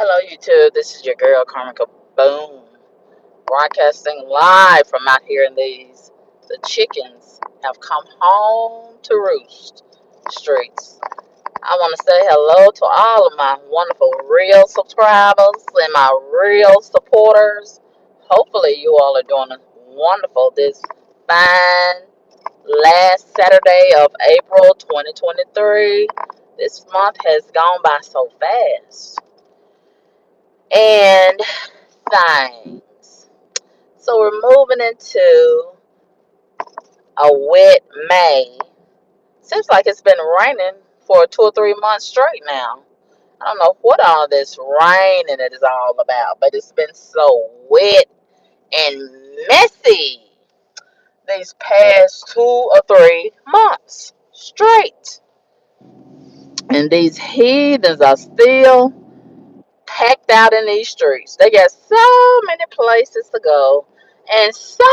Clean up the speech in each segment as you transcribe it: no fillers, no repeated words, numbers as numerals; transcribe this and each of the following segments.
Hello, YouTube. This is your girl, Karmica Boom, broadcasting live from out here in these. The chickens have come home to roost streets. I want to say hello to all of my wonderful real subscribers and my real supporters. Hopefully, you all are doing wonderful this fine last Saturday of April 2023. This month has gone by so fast. And things. So we're moving into a wet May. Seems like it's been raining for 2 or 3 months straight now. I don't know what all this raining it is all about, but it's been so wet and messy these past 2 or 3 months straight. And these heathens are still packed out in these streets. They got so many places to go and so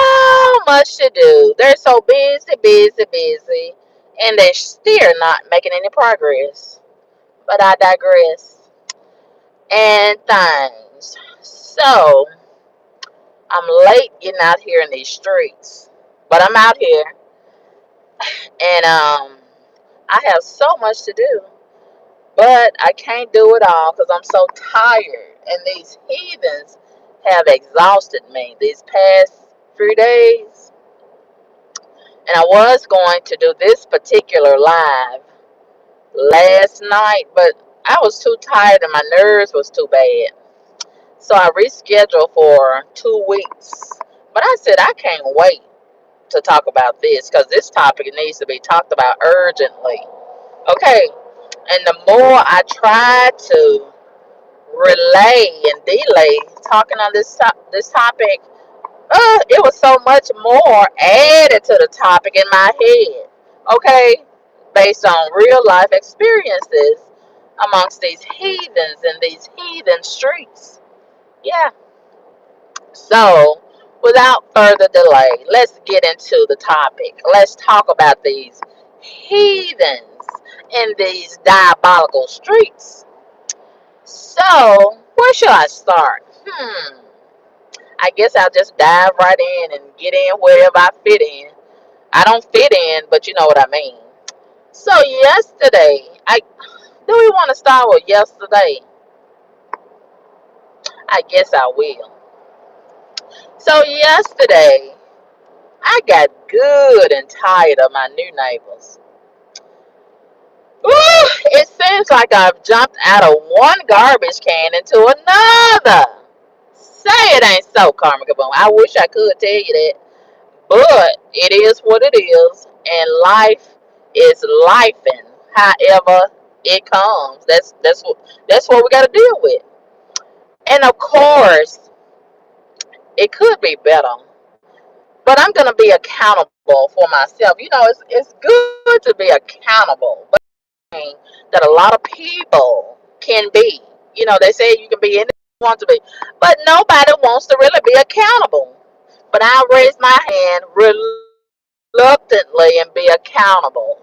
much to do. They're so busy, and they're still not making any progress. But I digress. And things. So, I'm late getting out here in these streets. But I'm out here, and I have so much to do. But I can't do it all because I'm so tired. And these heathens have exhausted me these past few days. And I was going to do this particular live last night, but I was too tired and my nerves was too bad. So I rescheduled for 2 weeks. But I said I can't wait to talk about this because this topic needs to be talked about urgently. Okay. And the more I try to relay and delay talking on this topic, it was so much more added to the topic in my head. Okay, based on real life experiences amongst these heathens in these heathen streets. Yeah. So, without further delay, let's get into the topic. Let's talk about these heathens in these diabolical streets. So, where should I start? I guess I'll just dive right in and get in wherever I fit in. I don't fit in, but you know what I mean. So yesterday, I do we want to start with yesterday? I guess I will. So yesterday, I got good and tired of my new neighbors. Ooh, it seems like I've jumped out of one garbage can into another. Say it ain't so, Karmic Boom. I wish I could tell you that. But it is what it is, and life is lifing. However it comes, that's what we got to deal with. And of course, it could be better, but I'm gonna be accountable for myself. It's good to be accountable, but that a lot of people can be. They say you can be anything you want to be, but nobody wants to really be accountable. But I'll raise my hand reluctantly and be accountable.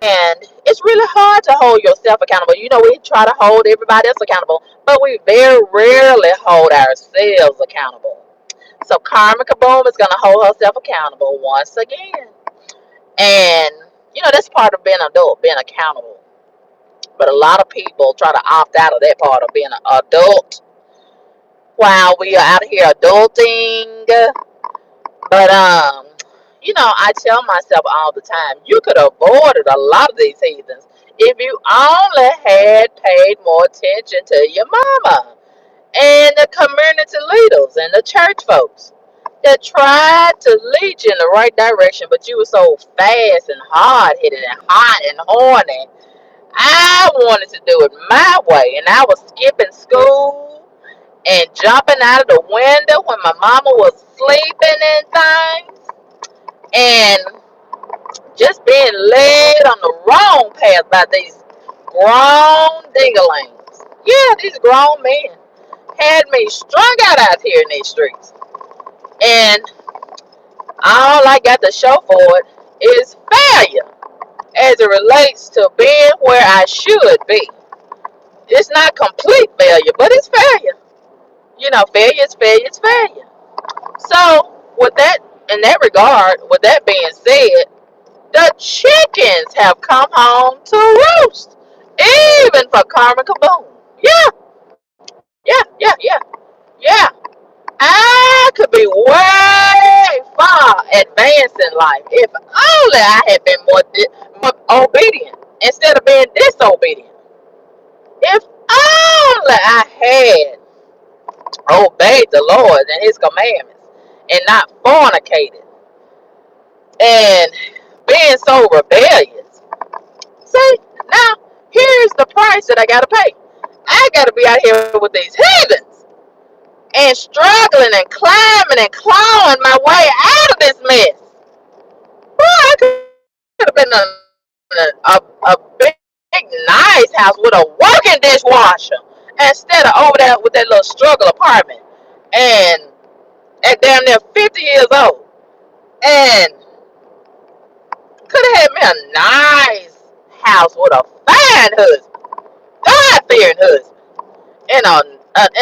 And it's really hard to hold yourself accountable. We try to hold everybody else accountable, but we very rarely hold ourselves accountable. So Karmica Boom is going to hold herself accountable once again. And, that's part of being an adult, being accountable. But a lot of people try to opt out of that part of being an adult while we are out here adulting. But I tell myself all the time, you could have avoided a lot of these heathens if you only had paid more attention to your mama and the community leaders and the church folks that tried to lead you in the right direction, but you were so fast and hard-headed and hot and horny. I wanted to do it my way, and I was skipping school and jumping out of the window when my mama was sleeping and things, and just being led on the wrong path by these grown dinglings. Yeah, these grown men had me strung out here in these streets. And all I got to show for it is failure as it relates to being where I should be. It's not complete failure, but it's failure. You know, failure is failure is failure. So, with that, in that regard, with that being said, the chickens have come home to roost, even for Karma Kaboom. Yeah, yeah. I could be way far advanced in life if only I had been more obedient instead of being disobedient. If only I had obeyed the Lord and His commandments and not fornicated and being so rebellious. See, now here's the price that I gotta pay. I gotta be out here with these heathens and struggling and climbing and clawing my way out of this mess. Boy, I could have been a big, nice house with a working dishwasher instead of over there with that little struggle apartment. And at damn near 50 years old. And could have had me a nice house with a fine husband, God-fearing husband, and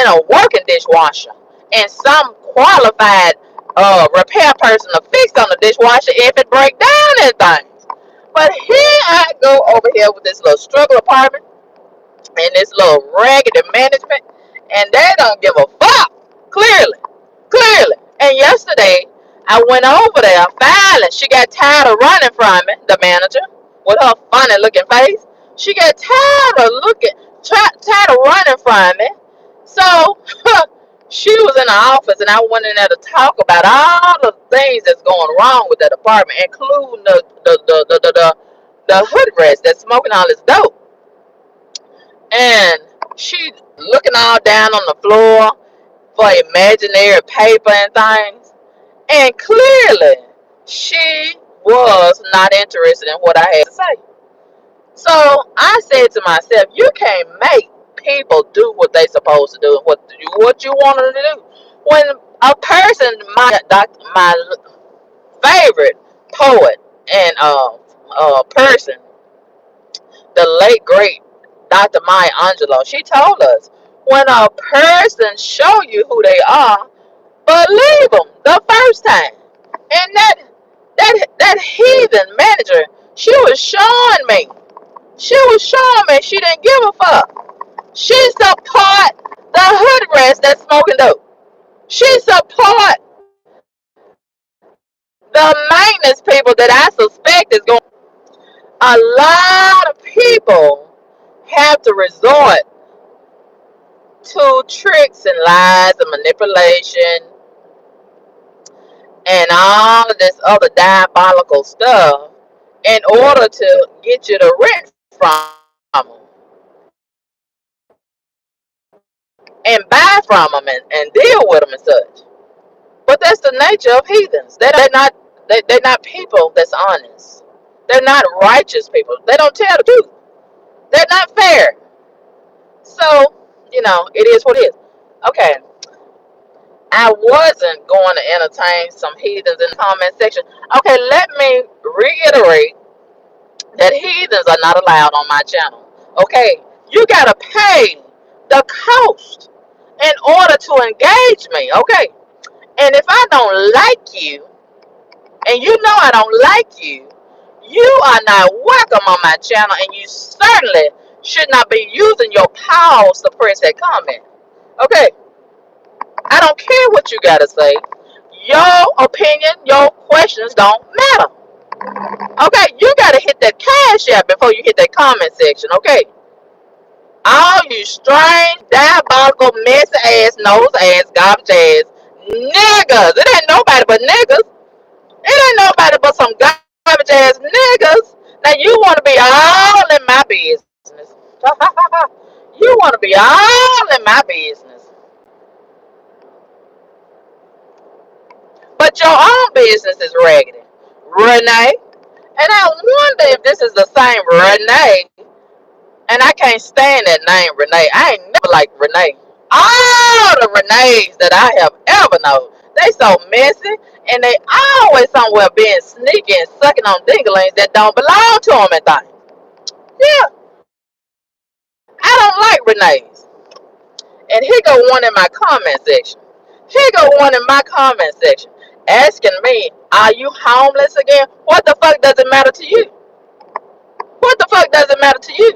a working dishwasher, and some qualified repair person to fix on the dishwasher if it break down and things. But here I go over here with this little struggle apartment and this little raggedy management, and they don't give a fuck. Clearly, clearly. And yesterday, I went over there. Finally, she got tired of running from me, the manager, with her funny looking face. She got tired of tired of running from me. So, she was in the office, and I went in there to talk about all the things that's going wrong with that apartment, including the hoodrats that's smoking all this dope. And she looking all down on the floor for imaginary paper and things. And clearly, she was not interested in what I had to say. So I said to myself, you can't make people do what they supposed to do and what you want them to do. When a person, my favorite poet and person, the late great Dr. Maya Angelou, she told us, when a person show you who they are, believe them the first time. And that heathen manager, she was showing me. She didn't give a fuck. She support the hood rats that's smoking dope. She support the maintenance people that I suspect is going. A lot of people have to resort to tricks and lies and manipulation and all of this other diabolical stuff in order to get you to rent from them and buy from them and deal with them and such. But that's the nature of heathens. They're not people that's honest. They're not righteous people. They don't tell the truth. They're not fair. So, it is what it is. Okay, I wasn't going to entertain some heathens in the comment section. Okay, let me reiterate that heathens are not allowed on my channel. Okay, you gotta pay the cost in order to engage me. Okay, and if I don't like you, and you know I don't like you, you are not welcome on my channel, and you certainly should not be using your power to press that comment. Okay, I don't care what you gotta say. Your opinion, your questions don't matter. Okay, you gotta hit that cash app before you hit that comment section. Okay, all you strange, diabolical, messy ass, nose ass, garbage ass niggas. It ain't nobody but niggas. It ain't nobody but some garbage ass niggas. Now you want to be all in my business. You want to be all in my business. But your own business is raggedy. Renee. And I wonder if this is the same Renee. And I can't stand that name, Renee. I ain't never liked Renee. All the Renees that I have ever known, they so messy, and they always somewhere being sneaky and sucking on dinglings that don't belong to them and things. Yeah, I don't like Renee's. And here go one in my comment section. Here go one in my comment section asking me, are you homeless again? What the fuck does it matter to you? What the fuck does it matter to you?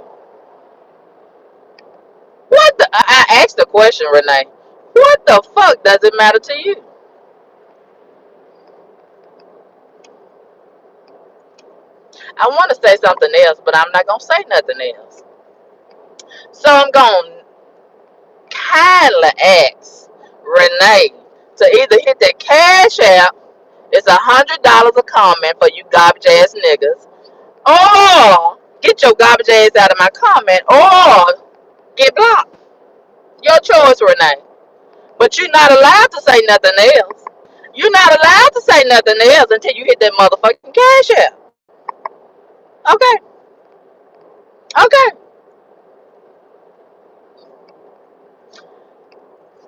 What the? I asked the question, Renee. What the fuck does it matter to you? I want to say something else, but I'm not going to say nothing else. So I'm going to kindly ask Renee to either hit that cash app, it's $100 a comment for you garbage ass niggas, or get your garbage ass out of my comment, or get blocked. Your choice, Renee. But you're not allowed to say nothing else. You're not allowed to say nothing else until you hit that motherfucking cash app. Okay. Okay.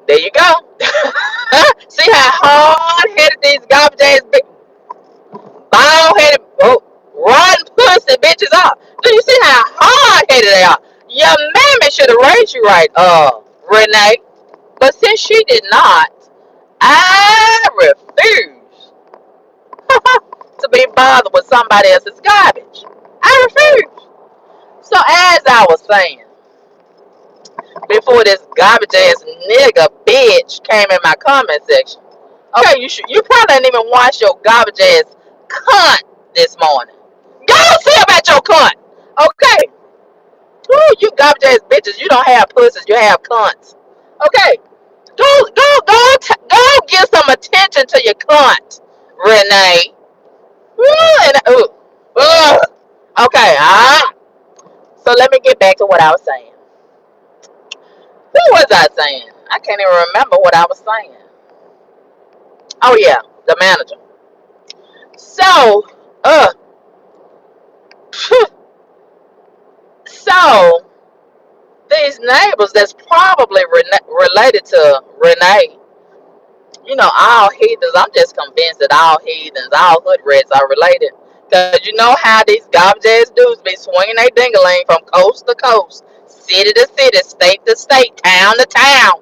There you go. See how hard-headed these garbage ass big bald-headed rotten pussy bitches are. Do you see how hard-headed they are? Your mammy should have raised you right, Renee. But since she did not, I refuse to be bothered with somebody else's garbage. I refuse. So as I was saying, before this garbage ass nigga bitch came in my comment section. Okay, you probably didn't even wash your garbage ass cunt this morning. Go see about your cunt. Okay. Ooh, you garbage ass bitches, you don't have pussies, you have cunts. Okay. Go give some attention to your cunt, Renee. Okay, so let me get back to what I was saying. Who was I saying? I can't even remember what I was saying. Oh yeah, the manager. So, so these neighbors that's probably related to Renee. You know, all heathens. I'm just convinced that all heathens, all hoodrats are related. Cause you know how these garbage ass dudes be swinging their dingaling from coast to coast, city to city, state to state, town to town.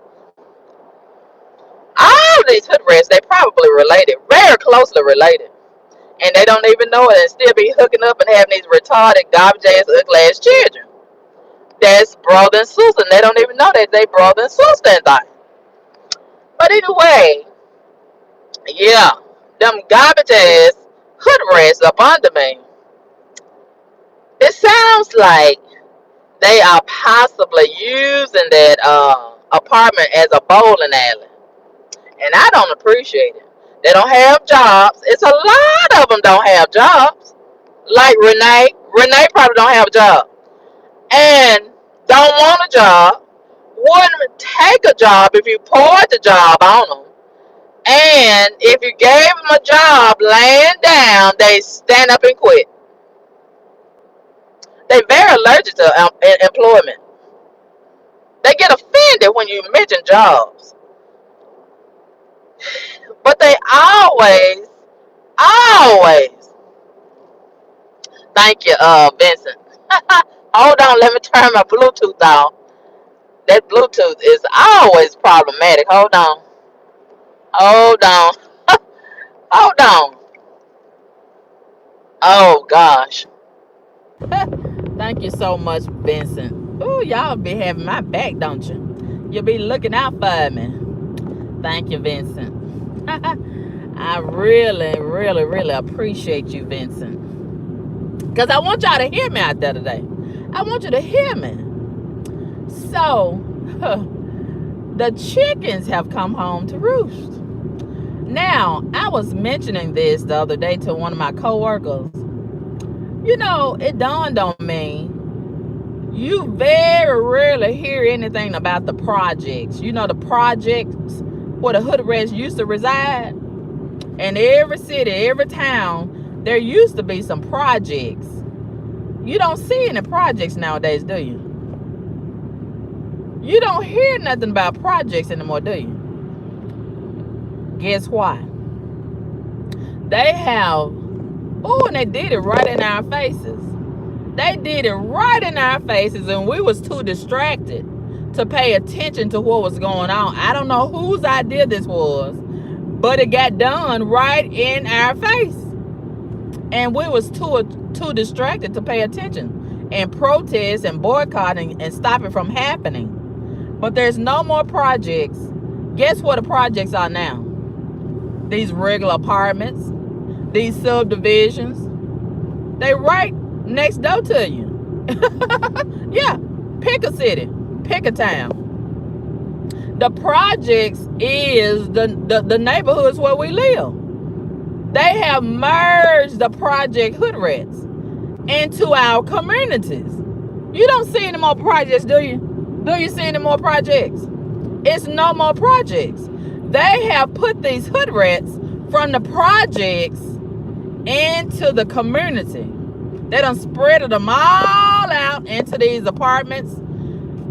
All these hoodrats, they probably related, very closely related. And they don't even know it and still be hooking up and having these retarded, garbage ass, ugly ass children. That's brother and sister, and they don't even know that they brother and sister and that. But anyway, yeah, them garbage ass hood rats up under me. It sounds like they are possibly using that apartment as a bowling alley. And I don't appreciate it. They don't have jobs. It's a lot of them don't have jobs. Like Renee. Renee probably don't have a job. And don't want a job. Wouldn't take a job if you poured the job on them. And if you gave them a job laying down, they stand up and quit. They're very allergic to employment. They get offended when you mention jobs. But they always, thank you, Vincent. Hold on, let me turn my Bluetooth on. That Bluetooth is always problematic. Hold on. Hold on. Hold on. Oh, gosh. Thank you so much, Vincent. Ooh, y'all be having my back, don't you? You be looking out for me. Thank you, Vincent. I really, really, really appreciate you, Vincent. Because I want y'all to hear me out there today. I want you to hear me. So, the chickens have come home to roost. Now, I was mentioning this the other day to one of my coworkers. You know, it dawned on me, you very rarely hear anything about the projects. You know, the projects where the hood rats used to reside. In every city, every town, there used to be some projects. You don't see any projects nowadays, do you? You don't hear nothing about projects anymore, do you? Guess why? They have, and they did it right in our faces. They did it right in our faces, and we was too distracted to pay attention to what was going on. I don't know whose idea this was, but it got done right in our face. And we was too distracted to pay attention and protest and boycotting and stop it from happening. But there's no more projects. Guess what the projects are now? These regular apartments, these subdivisions, they right next door to you. Yeah, pick a city, pick a town. The projects is the neighborhoods where we live. They have merged the project hoodrats into our communities. You don't see any more projects, do you? Do you see any more projects? It's no more projects. They have put these hoodrats from the projects into the community. They done spread them all out into these apartments.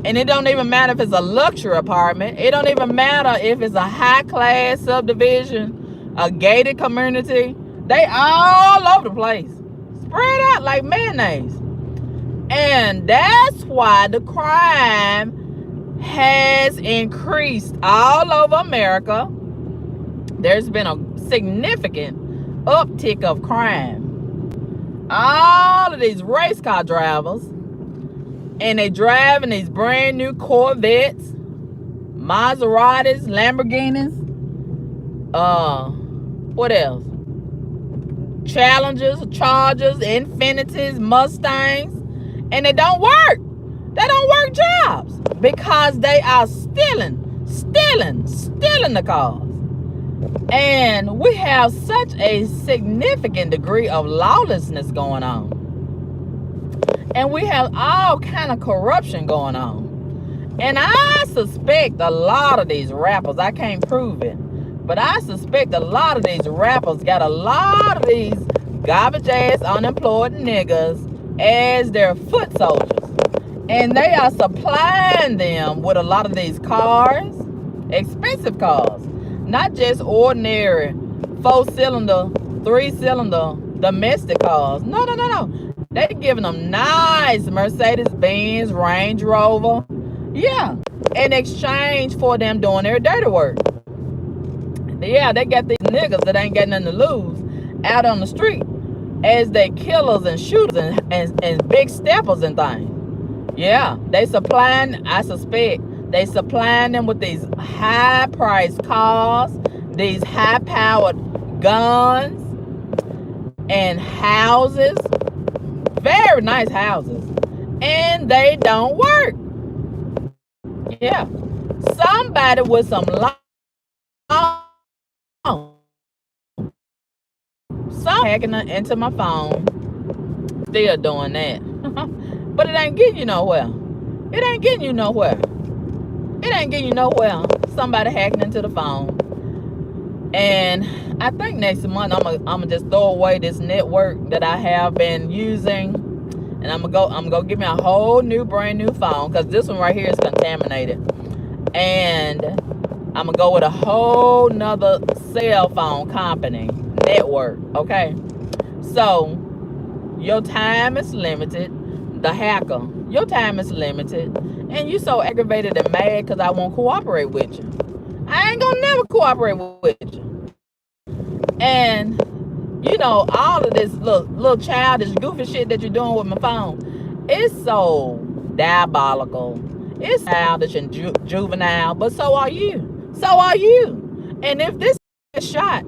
And it don't even matter if it's a luxury apartment. It don't even matter if it's a high-class subdivision, a gated community. They all over the place. Spread out like mayonnaise. And that's why the crime has increased all over America. There's been a significant uptick of crime. All of these race car drivers, and they driving these brand new Corvettes, Maseratis, Lamborghinis, what else? Challengers, Chargers, Infinities, Mustangs, and they don't work. They don't work jobs because they are stealing the cars. And we have such a significant degree of lawlessness going on. And we have all kind of corruption going on. And I suspect a lot of these rappers, I can't prove it, but I suspect a lot of these rappers got a lot of these garbage ass unemployed niggas as their foot soldiers. And they are supplying them with a lot of these cars, expensive cars, not just ordinary 4-cylinder, 3-cylinder domestic cars. No. They're giving them nice Mercedes-Benz, Range Rover. Yeah, in exchange for them doing their dirty work. Yeah, they got these niggas that ain't got nothing to lose out on the street as they killers and shooters and big steppers and things. Yeah, they supplying, I suspect, they supplying them with these high-priced cars, these high-powered guns, and houses, very nice houses, and they don't work. Yeah, somebody with some some hacking into my phone, still doing that. But it ain't getting you nowhere. It ain't getting you nowhere. It ain't getting you nowhere. Somebody hacking into the phone. And I think next month I'm gonna just throw away this network that I have been using, and I'm gonna go get me a whole new brand new phone, because this one right here is contaminated. And I'm gonna go with a whole nother cell phone company network. Okay, so your time is limited. The hacker, your time is limited, and you so aggravated and mad because I won't cooperate with you. I ain't gonna never cooperate with you. And you know, all of this little childish goofy shit that you're doing with my phone, it's so diabolical. It's childish and juvenile, but so are you. So are you. And if this is shot,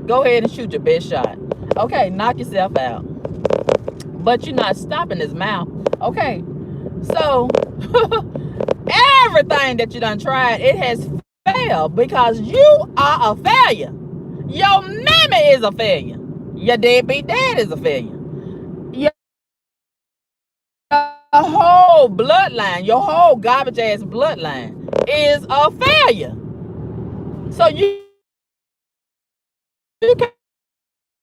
go ahead and shoot your best shot. Okay, knock yourself out. But you're not stopping his mouth. Okay, so everything that you done tried, it has failed because you are a failure. Your mammy is a failure. Your deadbeat dad is a failure. Your whole bloodline, your whole garbage ass bloodline is a failure. So you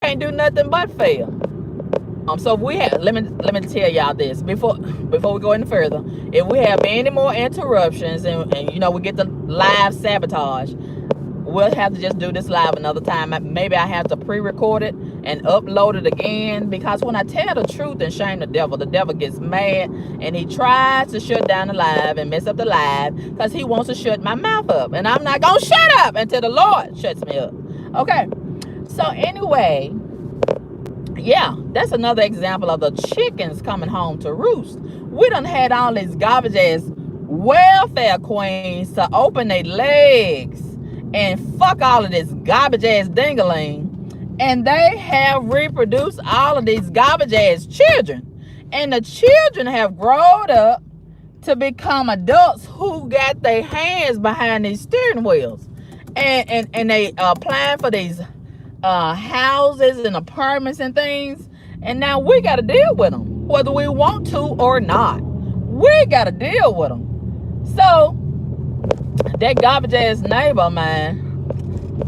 can't do nothing but fail. So if we have, let me tell y'all this before we go any further. If we have any more interruptions and you know we get the live sabotage, we'll have to just do this live another time. Maybe I have to pre-record it and upload it again, because when I tell the truth and shame the devil gets mad and he tries to shut down the live and mess up the live because he wants to shut my mouth up, and I'm not gonna shut up until the Lord shuts me up. Okay, so anyway, yeah, that's another example of the chickens coming home to roost. We done had all these garbage ass welfare queens to open their legs and fuck all of this garbage ass dingaling, and they have reproduced all of these garbage ass children, and the children have grown up to become adults who got their hands behind these steering wheels, and they applying for these houses and apartments and things, and now we got to deal with them whether we want to or not. We got to deal with them. So that garbage ass neighbor, man,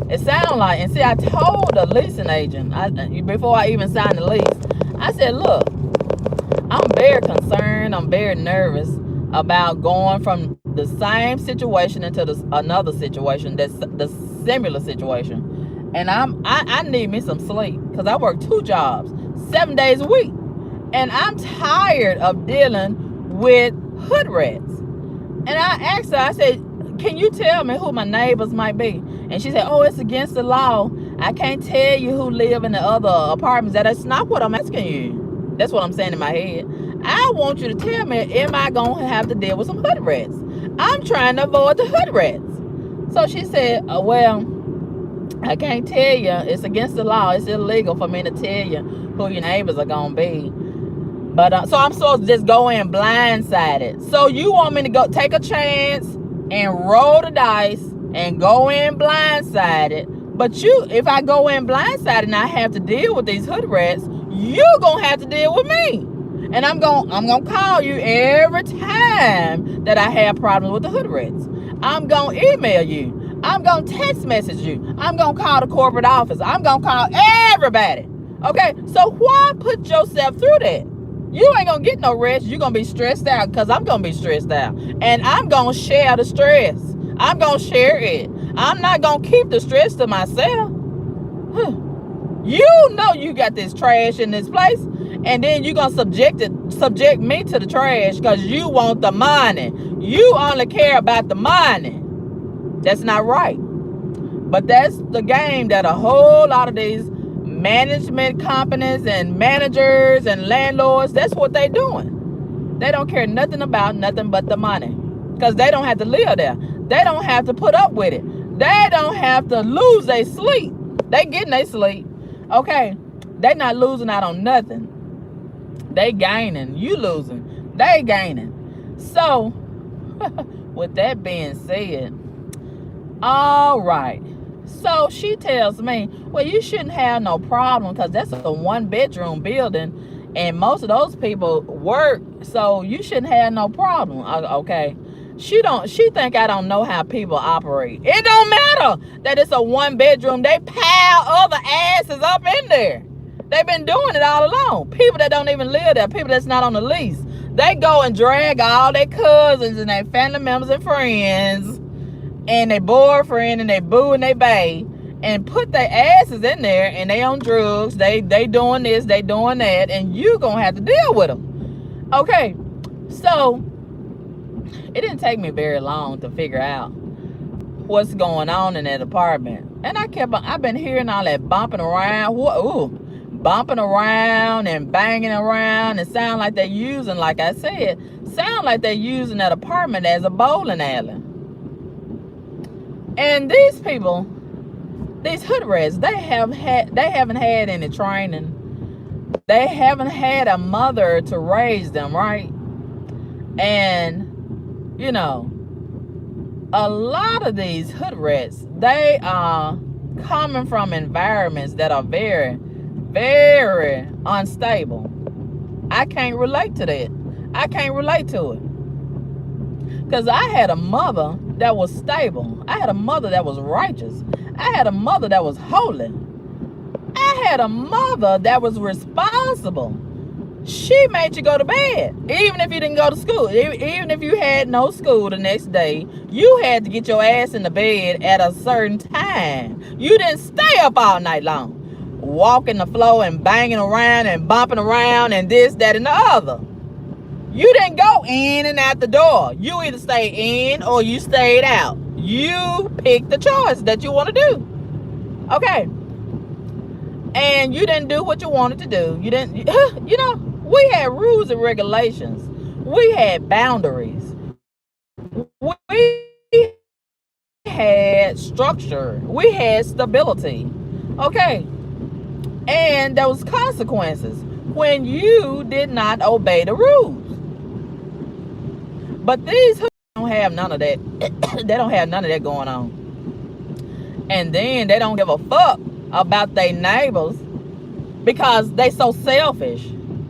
it sounded like, and see, I told the leasing agent before I even signed the lease, I said, look, I'm very concerned, I'm very nervous about going from the same situation into another situation, that's the similar situation. And I need me some sleep, because I work 2 jobs, 7 days a week. And I'm tired of dealing with hoodrats. And I asked her, I said, can you tell me who my neighbors might be? And she said, oh, it's against the law. I can't tell you who live in the other apartments. That's not what I'm asking you. That's what I'm saying in my head. I want you to tell me, am I going to have to deal with some hoodrats? I'm trying to avoid the hoodrats. So she said, well, I can't tell you. It's against the law. It's illegal for me to tell you who your neighbors are going to be. But so I'm supposed to just go in blindsided. So you want me to go take a chance and roll the dice and go in blindsided? But if I go in blindsided and I have to deal with these hoodrats, you're gonna have to deal with me. And I'm gonna call you every time that I have problems with the hoodrats. I'm gonna email you. I'm gonna text message you. I'm gonna call the corporate office. I'm gonna call everybody. Okay, so why put yourself through that? You ain't gonna get no rest. You're gonna be stressed out, because I'm gonna be stressed out. And I'm gonna share the stress. I'm gonna share it. I'm not gonna keep the stress to myself. You know you got this trash in this place, and then you're gonna subject me to the trash because you want the money. You only care about the money. That's not right. But that's the game that a whole lot of these management companies and managers and landlords, that's what they doing. They don't care nothing about nothing but the money, because they don't have to live there. They don't have to put up with it. They don't have to lose their sleep. They getting their sleep. Okay, they not losing out on nothing. They gaining. You losing. They gaining. So with that being said, all right. So she tells me, well, you shouldn't have no problem, because that's a 1-bedroom building and most of those people work, so you shouldn't have no problem. Okay. She think I don't know how people operate. It don't matter that it's a 1-bedroom. They pile other asses up in there. They've been doing it all along. People that don't even live there, people that's not on the lease, they go and drag all their cousins and their family members and friends and their boyfriend and their boo and their bae and put their asses in there, and they on drugs. They doing this, they doing that, and you gonna have to deal with them. Okay, so it didn't take me very long to figure out what's going on in that apartment. And I've been hearing all that bumping around. Bumping around and banging around. It sound like they're using, like I said, that apartment as a bowling alley. And these people, these hoodrats, they haven't had any training. They haven't had a mother to raise them, right? And, you know, a lot of these hoodrats, they are coming from environments that are very, very unstable. I can't relate to that. I can't relate to it. Because I had a mother that was stable. I had a mother that was righteous. I had a mother that was holy. I had a mother that was responsible. She made you go to bed, even if you didn't go to school. Even if you had no school the next day, you had to get your ass in the bed at a certain time. You didn't stay up all night long, walking the floor and banging around and bumping around and this, that, and the other. You didn't go in and out the door. You either stayed in or you stayed out. You picked the choice that you want to do. Okay. And you didn't do what you wanted to do. You didn't, we had rules and regulations. We had boundaries. We had structure. We had stability. Okay. And there was consequences when you did not obey the rules. But these don't have none of that. They don't have none of that going on. And then they don't give a fuck about their neighbors because they so selfish.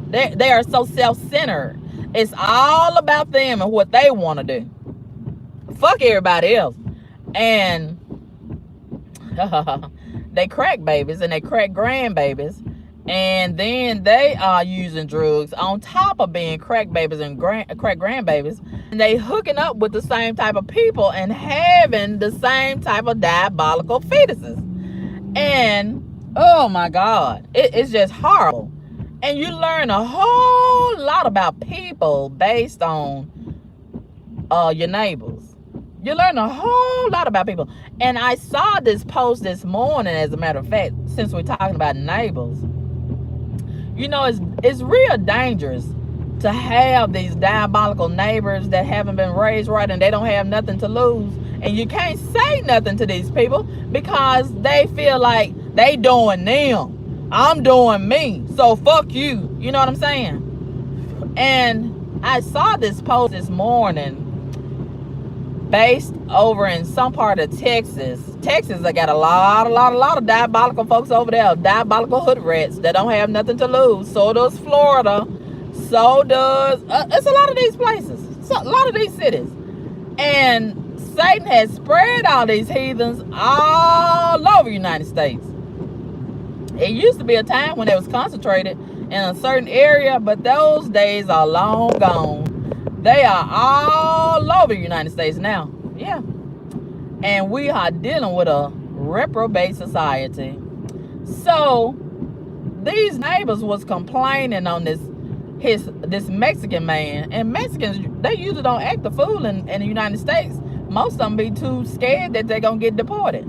They are so self-centered. It's all about them and what they want to do. Fuck everybody else. And they crack babies and they crack grandbabies. And then they are using drugs on top of being crack babies and crack grandbabies. And they hooking up with the same type of people and having the same type of diabolical fetuses. And oh my God, it's just horrible. And you learn a whole lot about people based on your neighbors. You learn a whole lot about people. And I saw this post this morning, as a matter of fact, since we're talking about neighbors. It's real dangerous to have these diabolical neighbors that haven't been raised right and they don't have nothing to lose. And you can't say nothing to these people because they feel like they doing them. I'm doing me. So fuck you. You know what I'm saying? And I saw this post this morning based over in some part of Texas. Texas, they got a lot of diabolical folks over there, diabolical hoodrats that don't have nothing to lose. So does Florida. So does, it's a lot of these places. A lot of these cities. And Satan has spread all these heathens all over the United States. It used to be a time when it was concentrated in a certain area, but those days are long gone. They are all over the United States now. Yeah. And we are dealing with a reprobate society. So these neighbors was complaining on this Mexican man. And Mexicans, they usually don't act the fool in the United States. Most of them be too scared that they're going to get deported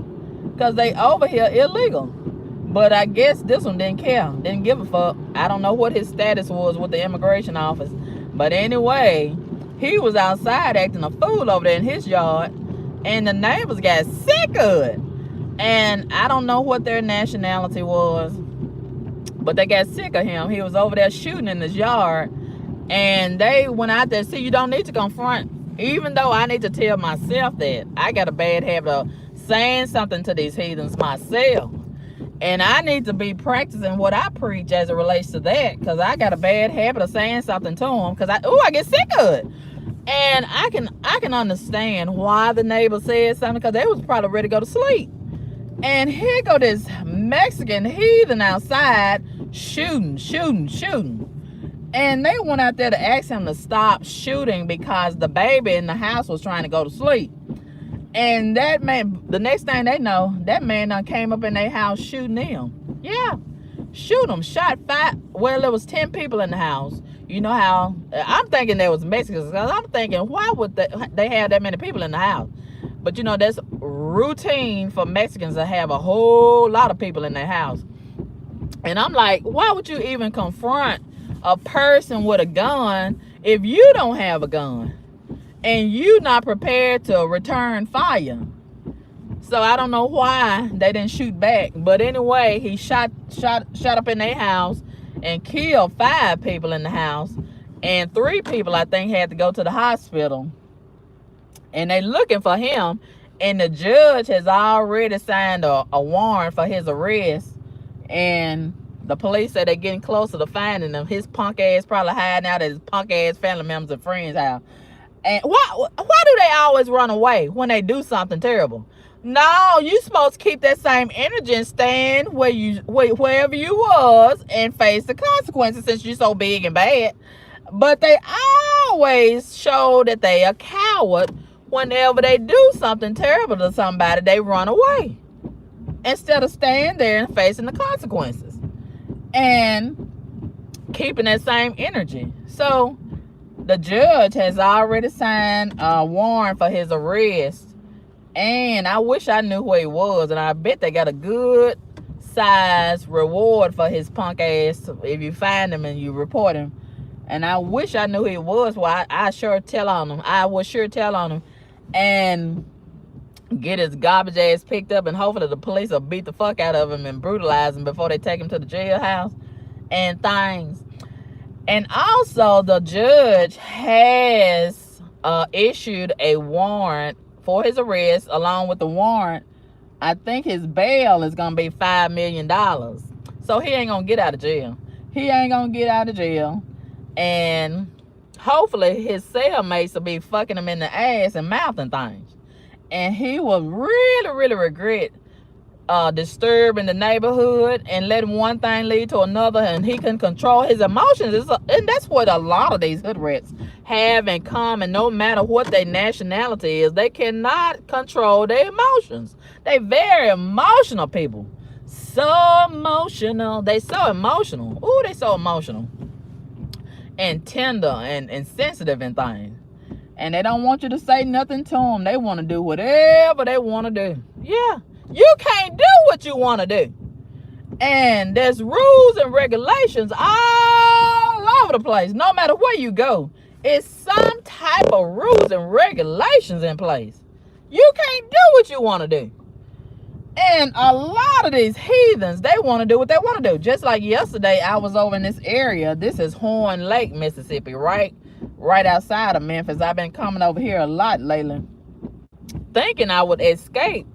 because they over here illegal. But I guess this one didn't care, didn't give a fuck. I don't know what his status was with the immigration office. But anyway, he was outside acting a fool over there in his yard. And the neighbors got sick of it. And I don't know what their nationality was, but they got sick of him. He was over there shooting in his yard. And they went out there. See, you don't need to confront. Even though I need to tell myself that. I got a bad habit of saying something to these heathens myself. And I need to be practicing what I preach as it relates to that. Because I got a bad habit of saying something to them. Because I get sick of it. And I can understand why the neighbor said something. Because they was probably ready to go to sleep. And here go this Mexican heathen outside shooting. And they went out there to ask him to stop shooting because the baby in the house was trying to go to sleep. And that man, the next thing they know, that man done came up in their house shooting them. Yeah, shoot them, shot 5. Well, there was 10 people in the house. You know how, I'm thinking there was Mexicans. Because I'm thinking, why would they have that many people in the house? But that's routine for Mexicans to have a whole lot of people in their house. And I'm like, why would you even confront a person with a gun if you don't have a gun and you not prepared to return fire? So I don't know why they didn't shoot back. But anyway, he shot up in their house and killed 5 people in the house. And 3 people, I think, had to go to the hospital. And they looking for him. And the judge has already signed a warrant for his arrest. And the police say they're getting closer to finding him. His punk ass probably hiding out at his punk ass family members and friends' house. And why do they always run away when they do something terrible? No, you supposed to keep that same energy and stand wherever you was and face the consequences since you're so big and bad. But they always show that they are coward whenever they do something terrible to somebody. They run away instead of staying there and facing the consequences and keeping that same energy. So the judge has already signed a warrant for his arrest. And I wish I knew who he was. And I bet they got a good size reward for his punk ass if you find him and you report him. And I wish I knew who he was. Well, I sure tell on him. I would sure tell on him. And get his garbage ass picked up. And hopefully the police will beat the fuck out of him and brutalize him before they take him to the jailhouse and things. And also the judge has issued a warrant for his arrest. Along with the warrant, I think his bail is going to be $5 million. So he ain't going to get out of jail. He ain't going to get out of jail. And hopefully his cellmates will be fucking him in the ass and mouthing things. And he will really, really regret disturbing the neighborhood and letting one thing lead to another, and he can control his emotions. And that's what a lot of these hoodrats have in common. No matter what their nationality is, they cannot control their emotions. They very emotional people. So emotional. They so emotional. Ooh, they so emotional. And tender and sensitive and things. And they don't want you to say nothing to them. They want to do whatever they want to do. Yeah. You can't do what you want to do. And there's rules and regulations all over the place. No matter where you go, it's some type of rules and regulations in place. You can't do what you want to do. And a lot of these heathens, they want to do what they want to do. Just like yesterday, I was over in this area. This is Horn Lake, Mississippi, right outside of Memphis. I've been coming over here a lot lately, thinking I would escape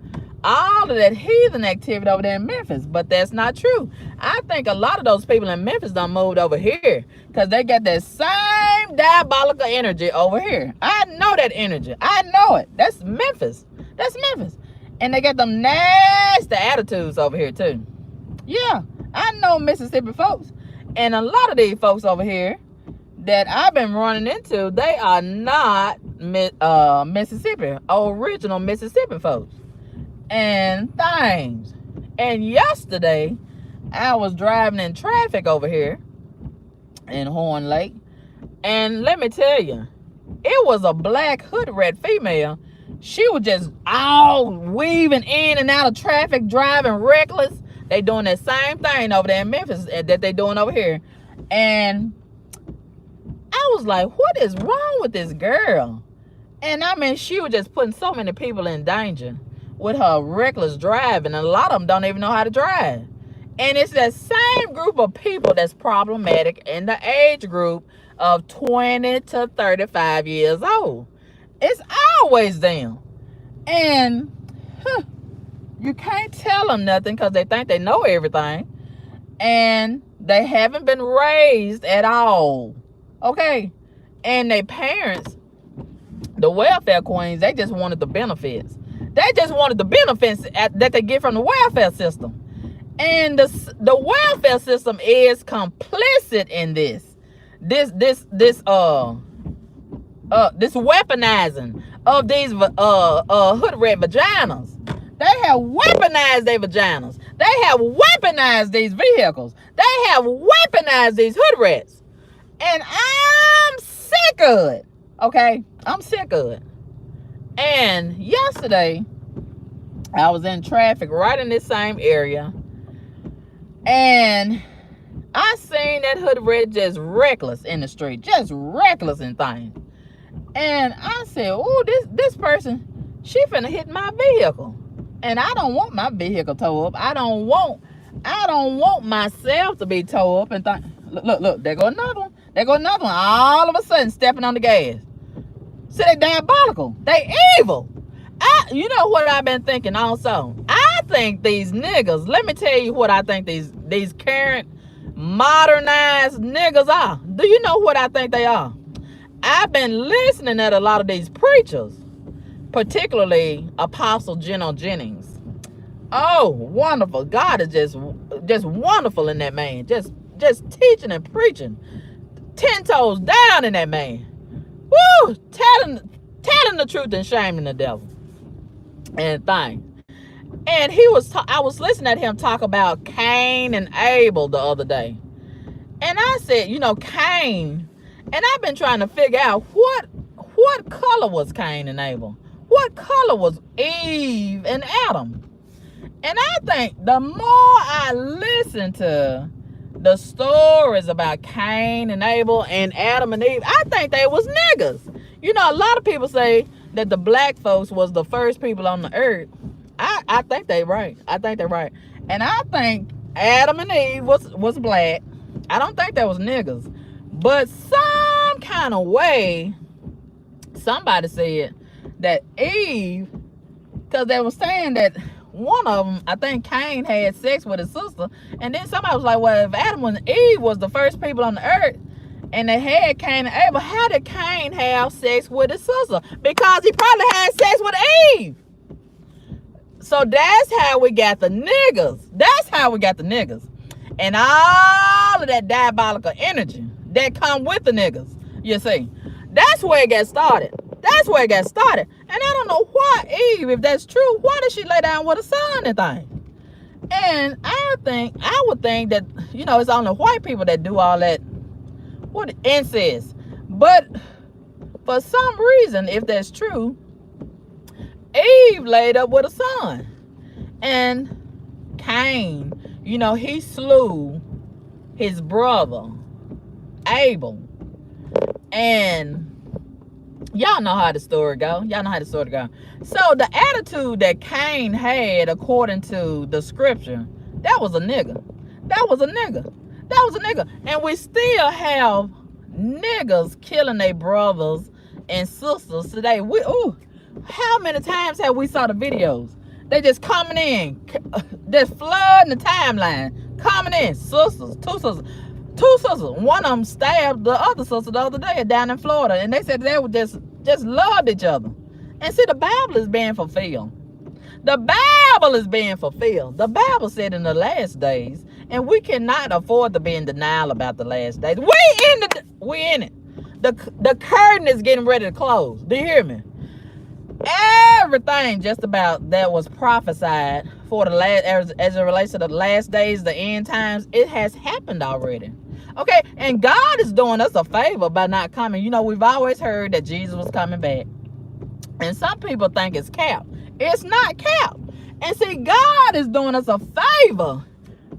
all of that heathen activity over there in Memphis, but that's not true. I think a lot of those people in Memphis done moved over here because they got that same diabolical energy over here. I know that energy. I know it. That's Memphis. That's Memphis. And they got them nasty attitudes over here too. Yeah, I know Mississippi folks. And a lot of these folks over here that I've been running into, they are not Mississippi, original Mississippi folks. And things. And yesterday, I was driving in traffic over here in Horn Lake. And let me tell you, it was a black hood rat female. She was just all weaving in and out of traffic, driving reckless. They doing that same thing over there in Memphis that they doing over here. And I was like, what is wrong with this girl? And I mean, she was just putting so many people in danger with her reckless driving, and a lot of them don't even know how to drive. And it's that same group of people that's problematic in the age group of 20 to 35 years old. It's always them. And you can't tell them nothing because they think they know everything. And they haven't been raised at all. Okay? And their parents, the welfare queens, they just wanted the benefits. They just wanted the benefits that they get from the welfare system. And the welfare system is complicit in this weaponizing of these hood rat vaginas. They have weaponized their vaginas. They have weaponized these vehicles. They have weaponized these hood rats. And I'm sick of it. Okay? I'm sick of it. And yesterday, I was in traffic right in this same area. And I seen that hood rat just reckless in the street. Just reckless in things. And I said, oh, this person, she finna hit my vehicle. And I don't want my vehicle towed up. I don't want myself to be towed up and think, look, there go another one. There go another one. All of a sudden stepping on the gas. See, they diabolical. They evil. You know what I've been thinking also? I think these niggas, let me tell you what I think these current modernized niggas are. Do you know what I think they are? I've been listening at a lot of these preachers. particularly Apostle Geno Jennings. Oh, wonderful. God is just wonderful in that man. Just teaching and preaching. 10 toes down in that man. Woo! Telling the truth and shaming the devil. And things. And I was listening at him talk about Cain and Abel the other day. And I said, Cain. And I've been trying to figure out what color was Cain and Abel? What color was Eve and Adam? And I think the more I listen to the stories about Cain and Abel and Adam and Eve, I think they was niggas. A lot of people say that the black folks was the first people on the earth. I think they right. I think they're right. And I think Adam and Eve was black. I don't think that was niggas. But some kind of way, somebody said that Eve, because they were saying that one of them, I think Cain had sex with his sister. And then somebody was like, well, if Adam and Eve was the first people on the earth, and they had Cain and Abel, how did Cain have sex with his sister? Because he probably had sex with Eve. So that's how we got the niggas. That's how we got the niggas. And all of that diabolical energy that come with the niggas, you see. That's where it got started. That's where it got started. And I don't know why Eve, if that's true, why did she lay down with a son and thing? And I would think that, it's only white people that do all that, incest. But for some reason, if that's true, Eve laid up with a son. And Cain, he slew his brother, Abel. And y'all know how the story go. So the attitude that Cain had, according to the scripture, that was a nigga. And we still have niggas killing their brothers and sisters today. How many times have we saw the videos? They just coming in, just flooding the timeline, coming in, sisters, two sisters. One of them stabbed the other sister the other day down in Florida, and they said they would just loved each other. And see, the Bible is being fulfilled. The Bible said in the last days, and we cannot afford to be in denial about the last days. We in it. The curtain is getting ready to close. Do you hear me? Everything just about that was prophesied for the last, as it relates to the last days, the end times, it has happened already. Okay, and God is doing us a favor by not coming. We've always heard that Jesus was coming back, and some people think it's cap. It's not cap. And see, God is doing us a favor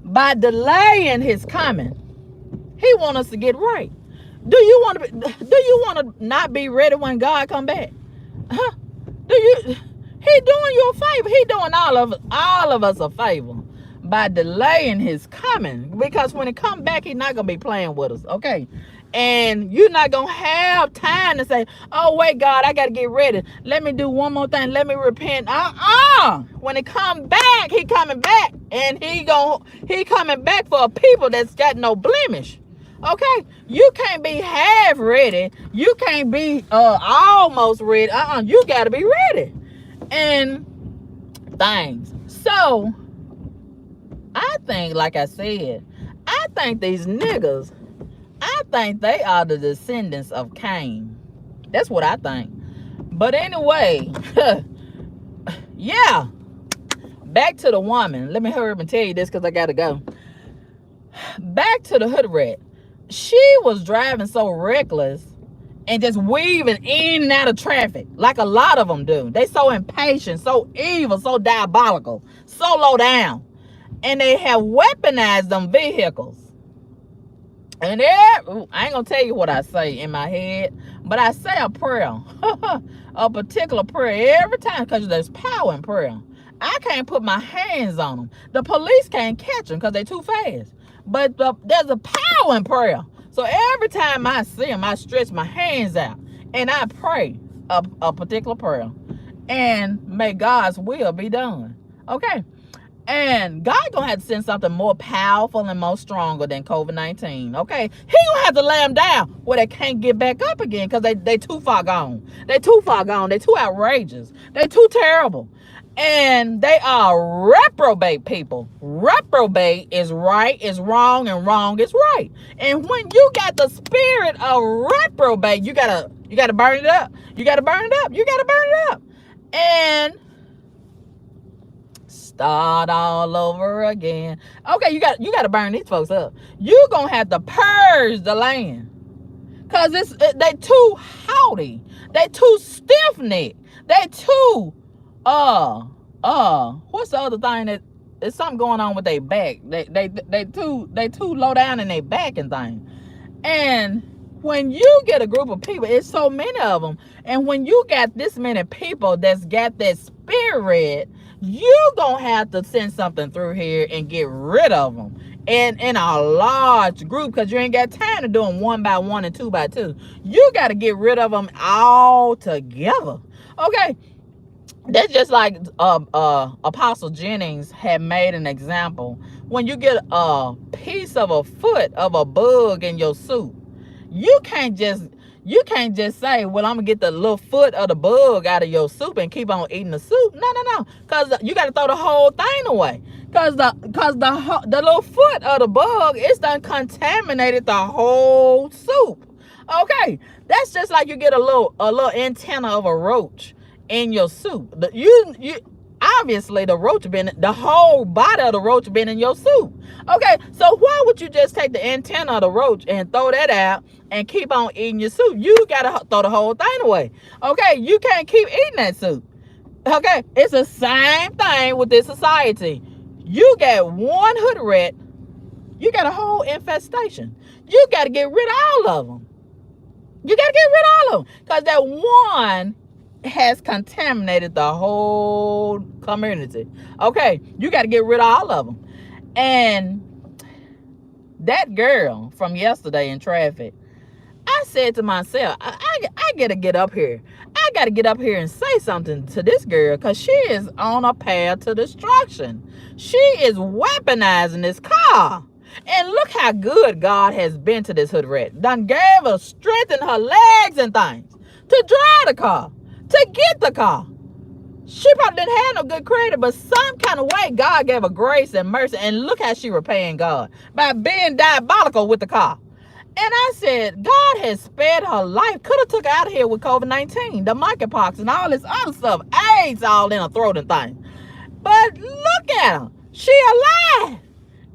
by delaying his coming. He wants us to get right. Do you want to not be ready when God come back? Huh? He doing you a favor. He doing all of us a favor by delaying his coming, because when he come back, he's not gonna be playing with us. Okay, and you're not gonna have time to say, oh wait, God, I gotta get ready, let me do one more thing, let me repent. When he come back, he coming back, and he coming back for a people that's got no blemish. Okay, you can't be half ready. You can't be almost ready. You gotta be ready. And things. So I think, like I said, I think these niggas, I think they are the descendants of Cain. That's what I think. But anyway, yeah. Back to the woman. Let me hurry up and tell you this, because I gotta go. Back to the hood rat. She was driving so reckless and just weaving in and out of traffic like a lot of them do. They so impatient, so evil, so diabolical, so low down. And they have weaponized them vehicles. And I ain't gonna tell you what I say in my head, but I say a prayer, a particular prayer every time, because there's power in prayer. I can't put my hands on them. The police can't catch them because they're too fast. But there's a power in prayer. So every time I see them, I stretch my hands out and I pray a particular prayer. And may God's will be done. Okay. And God gonna have to send something more powerful and more stronger than COVID-19. Okay, He gonna have to lay them down where they can't get back up again because they too far gone. They too far gone. They too outrageous. They too terrible. And they are reprobate people. Reprobate is right is wrong, and wrong is right. And when you got the spirit of reprobate, you gotta burn it up. You gotta burn it up. You gotta burn it up. And start all over again. Okay, you got to burn these folks up. You gonna have to purge the land, cause they too haughty. They too stiff necked. They too what's the other thing that there's something going on with their back? They too low down in their back and things. And when you get a group of people, it's so many of them, and when you got this many people that's got that spirit, you gonna have to send something through here and get rid of them in a large group, because you ain't got time to do them one by one and two by two. You got to get rid of them all together. Okay, that's just like Apostle Jennings had made an example. When you get a piece of a foot of a bug in your soup, you can't just say, well, I'm gonna get the little foot of the bug out of your soup and keep on eating the soup. No, because you got to throw the whole thing away, because the little foot of the bug, it's done contaminated the whole soup. Okay, that's just like you get a little antenna of a roach in your soup. You obviously the whole body of the roach been in your soup. Okay, so why would you just take the antenna of the roach and throw that out and keep on eating your soup? You gotta throw the whole thing away. Okay, you can't keep eating that soup. Okay, it's the same thing with this society. You got one hood rat, you got a whole infestation. You got to get rid of all of them. You got to get rid of all of them, because that one has contaminated the whole community. Okay, you got to get rid of all of them. And that girl from yesterday in traffic, I said to myself, I got to get up here. I got to get up here and say something to this girl, because she is on a path to destruction. She is weaponizing this car. And look how good God has been to this hood rat. Done gave her strength in her legs and things to drive the car, to get the car. She probably didn't have no good credit, but some kind of way God gave her grace and mercy. And look how she repaying God by being diabolical with the car. And I said, God has spared her life. Could have took her out of here with COVID-19, the monkeypox, and all this other stuff. AIDS all in her throat and things. But look at her. She alive.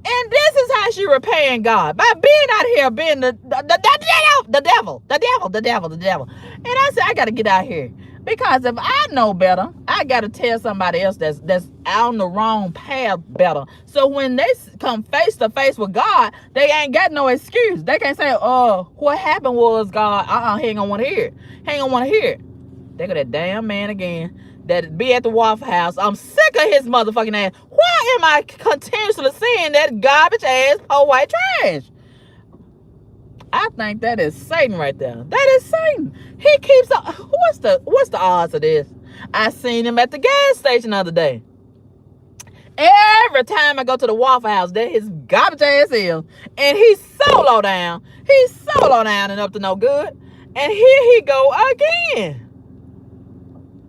And this is how she repaying God, by being out here being the devil. And I said, I got to get out here, because if I know better, I got to tell somebody else that's on the wrong path better. So when they come face to face with God, they ain't got no excuse. They can't say, what happened was God, he ain't gonna want to hear it. He ain't gonna want to hear it. They got that damn man again that be at the Waffle House. I'm sick of his motherfucking ass. Why am I continuously seeing that garbage ass poor white trash? I think that is Satan right there. That is Satan. He keeps up. What's the odds of this? I seen him at the gas station the other day. Every time I go to the Waffle House, there his garbage ass is. And he's so low down. He's so low down and up to no good. And here he go again.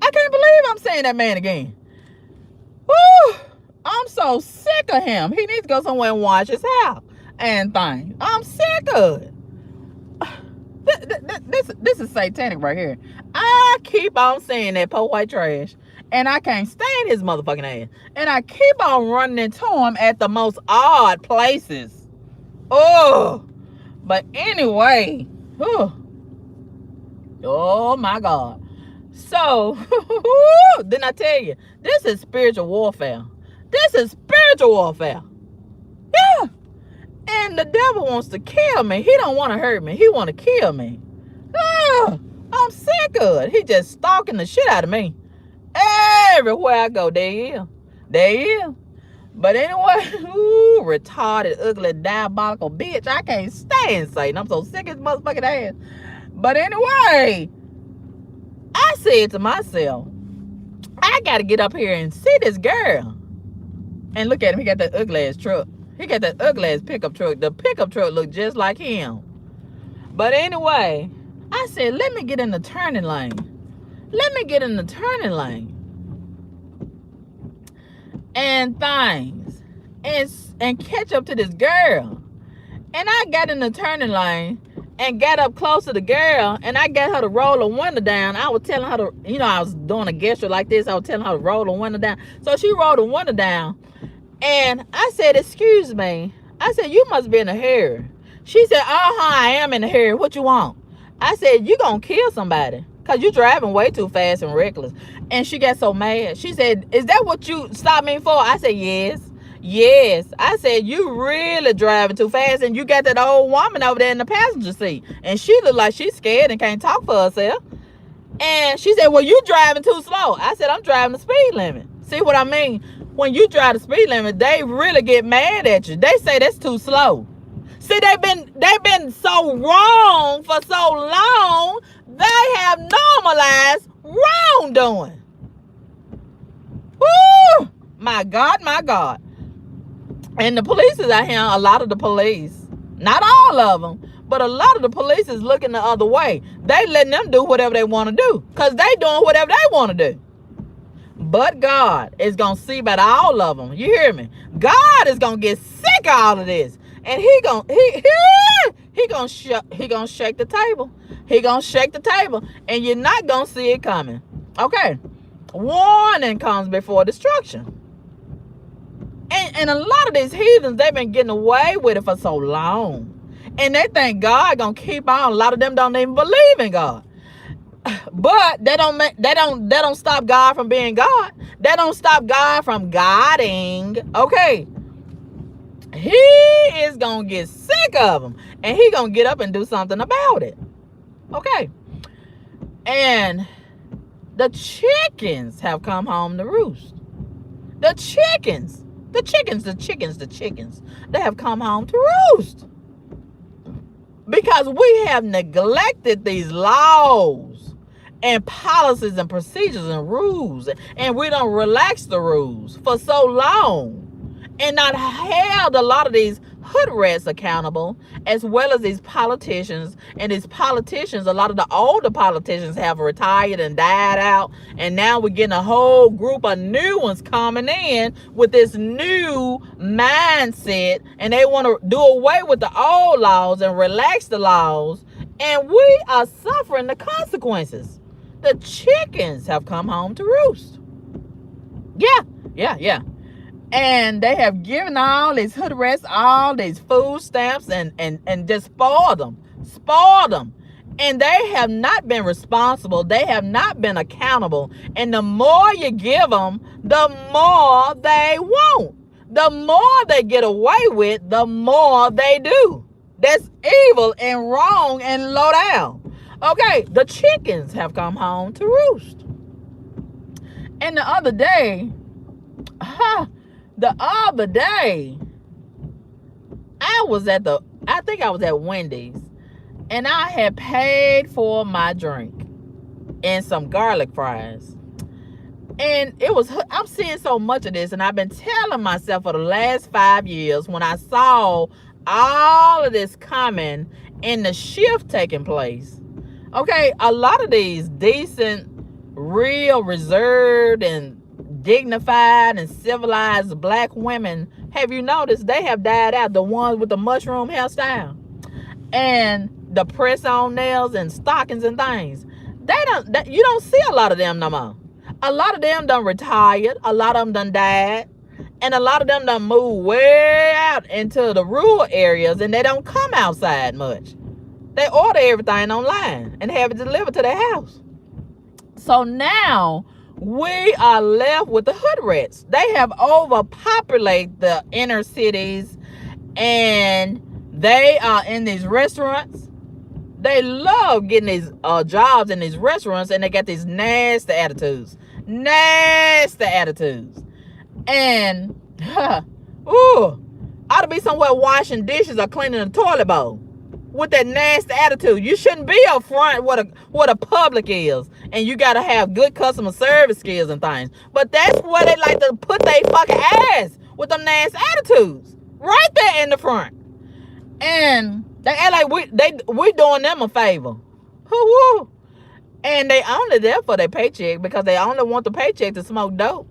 I can't believe I'm seeing that man again. Woo! I'm so sick of him. He needs to go somewhere and wash his house and things. I'm sick of it. This is satanic right here. I keep on seeing that poor white trash, and I can't stand his motherfucking ass. And I keep on running into him at the most odd places. Oh, but anyway, oh my God. So, didn't I tell you? This is spiritual warfare. This is spiritual warfare. Yeah. And the devil wants to kill me. He don't want to hurt me. He want to kill me. I'm sick of it. He just stalking the shit out of me. Everywhere I go, there he is. There he is. But anyway, retarded, ugly, diabolical bitch. I can't stand Satan. I'm so sick of his motherfucking ass. But anyway, I said to myself, I got to get up here and see this girl. And look at him. He got that ugly ass truck. He got that ugly ass pickup truck. The pickup truck looked just like him. But anyway, I said, let me get in the turning lane. Let me get in the turning lane. And things. And catch up to this girl. And I got in the turning lane and got up close to the girl, and I got her to roll her window down. I was telling her to, I was doing a gesture like this. I was telling her to roll her window down. So she rolled the window down, and I said, excuse me. I said, you must be in a hurry. She said, I am in a hurry. What you want? I said, you gonna kill somebody because you driving way too fast and reckless. And she got so mad. She said, is that what you stopped me for? I said, yes. Yes. I said, you really driving too fast, and you got that old woman over there in the passenger seat, and she look like she's scared and can't talk for herself. And she said, well, you driving too slow. I said, I'm driving the speed limit. See what I mean? When you drive the speed limit, they really get mad at you. They say that's too slow. See, they've been so wrong for so long, they have normalized wrongdoing. Woo! My God, my God. And the police is out here, a lot of the police, not all of them, but a lot of the police is looking the other way. They letting them do whatever they want to do because they doing whatever they want to do. But God is going to see about all of them. You hear me? God is going to get sick of all of this. And he gonna shake the table. He gonna shake the table, and you're not gonna see it coming. Okay, warning comes before destruction. And a lot of these heathens, they've been getting away with it for so long, and they think God gonna keep on. A lot of them don't even believe in God, but they don't stop God from being God. They don't stop God from guiding. Okay. He is going to get sick of them, and he going to get up and do something about it. Okay. And the chickens have come home to roost. The chickens, they have come home to roost. Because we have neglected these laws and policies and procedures and rules, and we don't relax the rules for so long, and not held a lot of these hoodrats accountable, as well as these politicians. And these politicians, a lot of the older politicians have retired and died out, and now we're getting a whole group of new ones coming in with this new mindset, and they want to do away with the old laws and relax the laws, and we are suffering the consequences. The chickens have come home to roost. Yeah. And they have given all these hoodrats all these food stamps and just spoiled them. And they have not been responsible. They have not been accountable. And the more you give them, the more they want. The more they get away with, the more they do. That's evil and wrong and low down. Okay, the chickens have come home to roost. And the other day, I think I was at Wendy's, and I had paid for my drink and some garlic fries. And I'm seeing so much of this, and I've been telling myself for the last 5 years, when I saw all of this coming and the shift taking place. Okay, a lot of these decent, real, reserved, and dignified and civilized black women, have you noticed they have died out? The ones with the mushroom hairstyle and the press-on nails and stockings and things. You don't see a lot of them no more. A lot of them done retired. A lot of them done died. And a lot of them done moved way out into the rural areas, and they don't come outside much. They order everything online and have it delivered to their house. So now we are left with the hoodrats. They have overpopulated the inner cities, and they are in these restaurants. They love getting these jobs in these restaurants, and they got these nasty attitudes. And ought to be somewhere washing dishes or cleaning a toilet bowl with that nasty attitude. You shouldn't be up front what a public is, and you got to have good customer service skills and things. But that's where they like to put their fucking ass, with them nasty attitudes. Right there in the front. And they act like we doing them a favor. Woo-woo. And they only there for their paycheck because they only want the paycheck to smoke dope.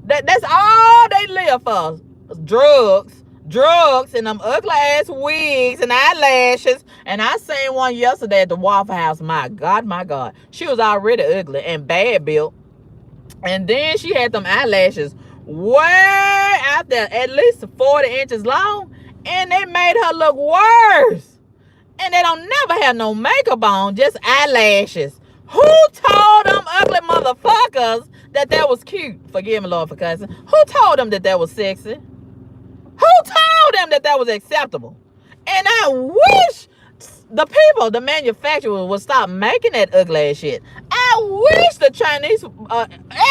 That's all they live for. Drugs, and them ugly ass wigs and eyelashes. And I seen one yesterday at the Waffle House. My God. She was already ugly and bad built. And then she had them eyelashes way out there, at least 40 inches long. And they made her look worse. And they don't never have no makeup on, just eyelashes. Who told them ugly motherfuckers that was cute? Forgive me, Lord, for cussing. Who told them that was sexy? Who told them that was acceptable? And I wish the manufacturers would stop making that ugly ass shit. I wish the Chinese,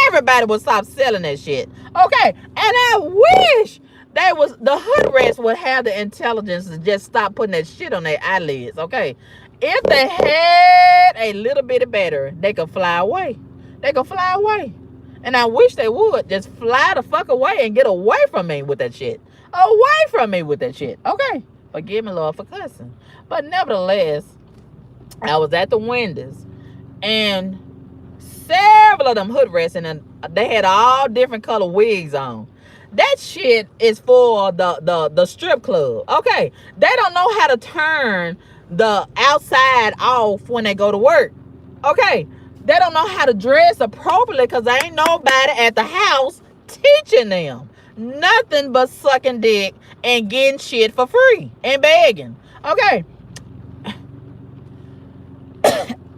everybody would stop selling that shit. Okay? And I wish the hoodrats would have the intelligence to just stop putting that shit on their eyelids. Okay? If they had a little bit of battery, they could fly away. And I wish they would just fly the fuck away and get away from me with that shit. Okay? Forgive me, Lord, for cussing. But nevertheless, I was at the Wendy's and several of them hoodrats, and they had all different color wigs on. That shit is for the strip club. Okay? They don't know how to turn the outside off when they go to work. Okay? They don't know how to dress appropriately because there ain't nobody at the house teaching them. Nothing but sucking dick and getting shit for free and begging. Okay?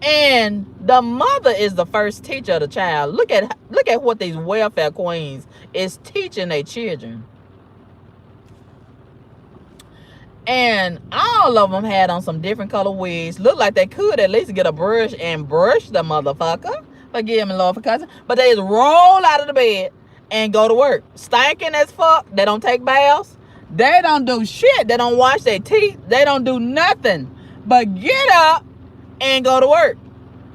And the mother is the first teacher of the child. Look at what these welfare queens is teaching their children. And all of them had on some different color wigs. Looked like they could at least get a brush and brush the motherfucker. Forgive me, Lord, for cussing. But they just roll out of the bed and go to work. Stinking as fuck. They don't take baths. They don't do shit. They don't wash their teeth. They don't do nothing but get up and go to work.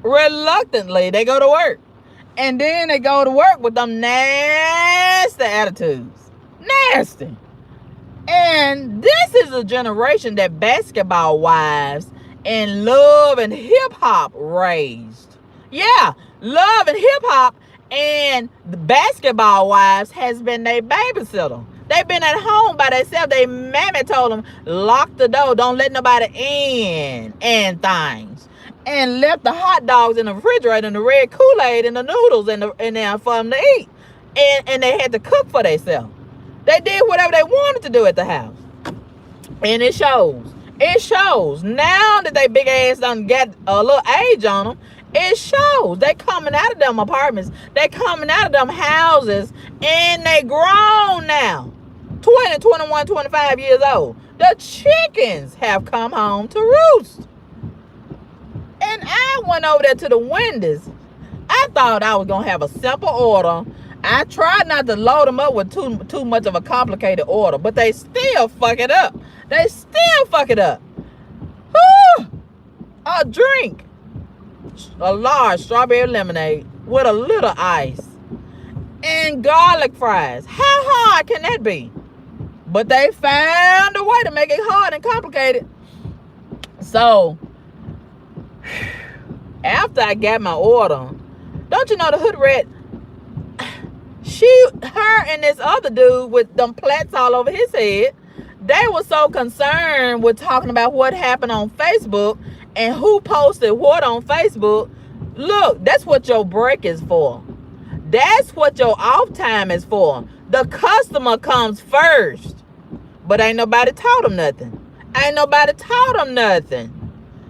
Reluctantly, they go to work. And then they go to work with them nasty attitudes. Nasty. And this is a generation that basketball wives and love and hip-hop raised. Yeah, love and hip-hop and the basketball wives has been their babysitter. They've been at home by themselves. They mammy told them, lock the door, don't let nobody in and things. And left the hot dogs in the refrigerator and the red Kool-Aid and the noodles in there for them to eat. And they had to cook for themselves. They did whatever they wanted to do at the house. And it shows. Now that they big ass done got a little age on them, it shows. They coming out of them apartments. They coming out of them houses. And they grown now. 20, 21, 25 years old. The chickens have come home to roost. And I went over there to the Wendy's. I thought I was going to have a simple order. I tried not to load them up with too much of a complicated order, but they still fuck it up. Whew. A drink. A large strawberry lemonade with a little ice. And garlic fries. How hard can that be? But they found a way to make it hard and complicated. So, after I got my order, don't you know the hood rat? Her and this other dude with them plaits all over his head, they were so concerned with talking about what happened on Facebook and who posted what on Facebook. Look, that's what your break is for. That's what your off time is for. The customer comes first. But ain't nobody taught them nothing.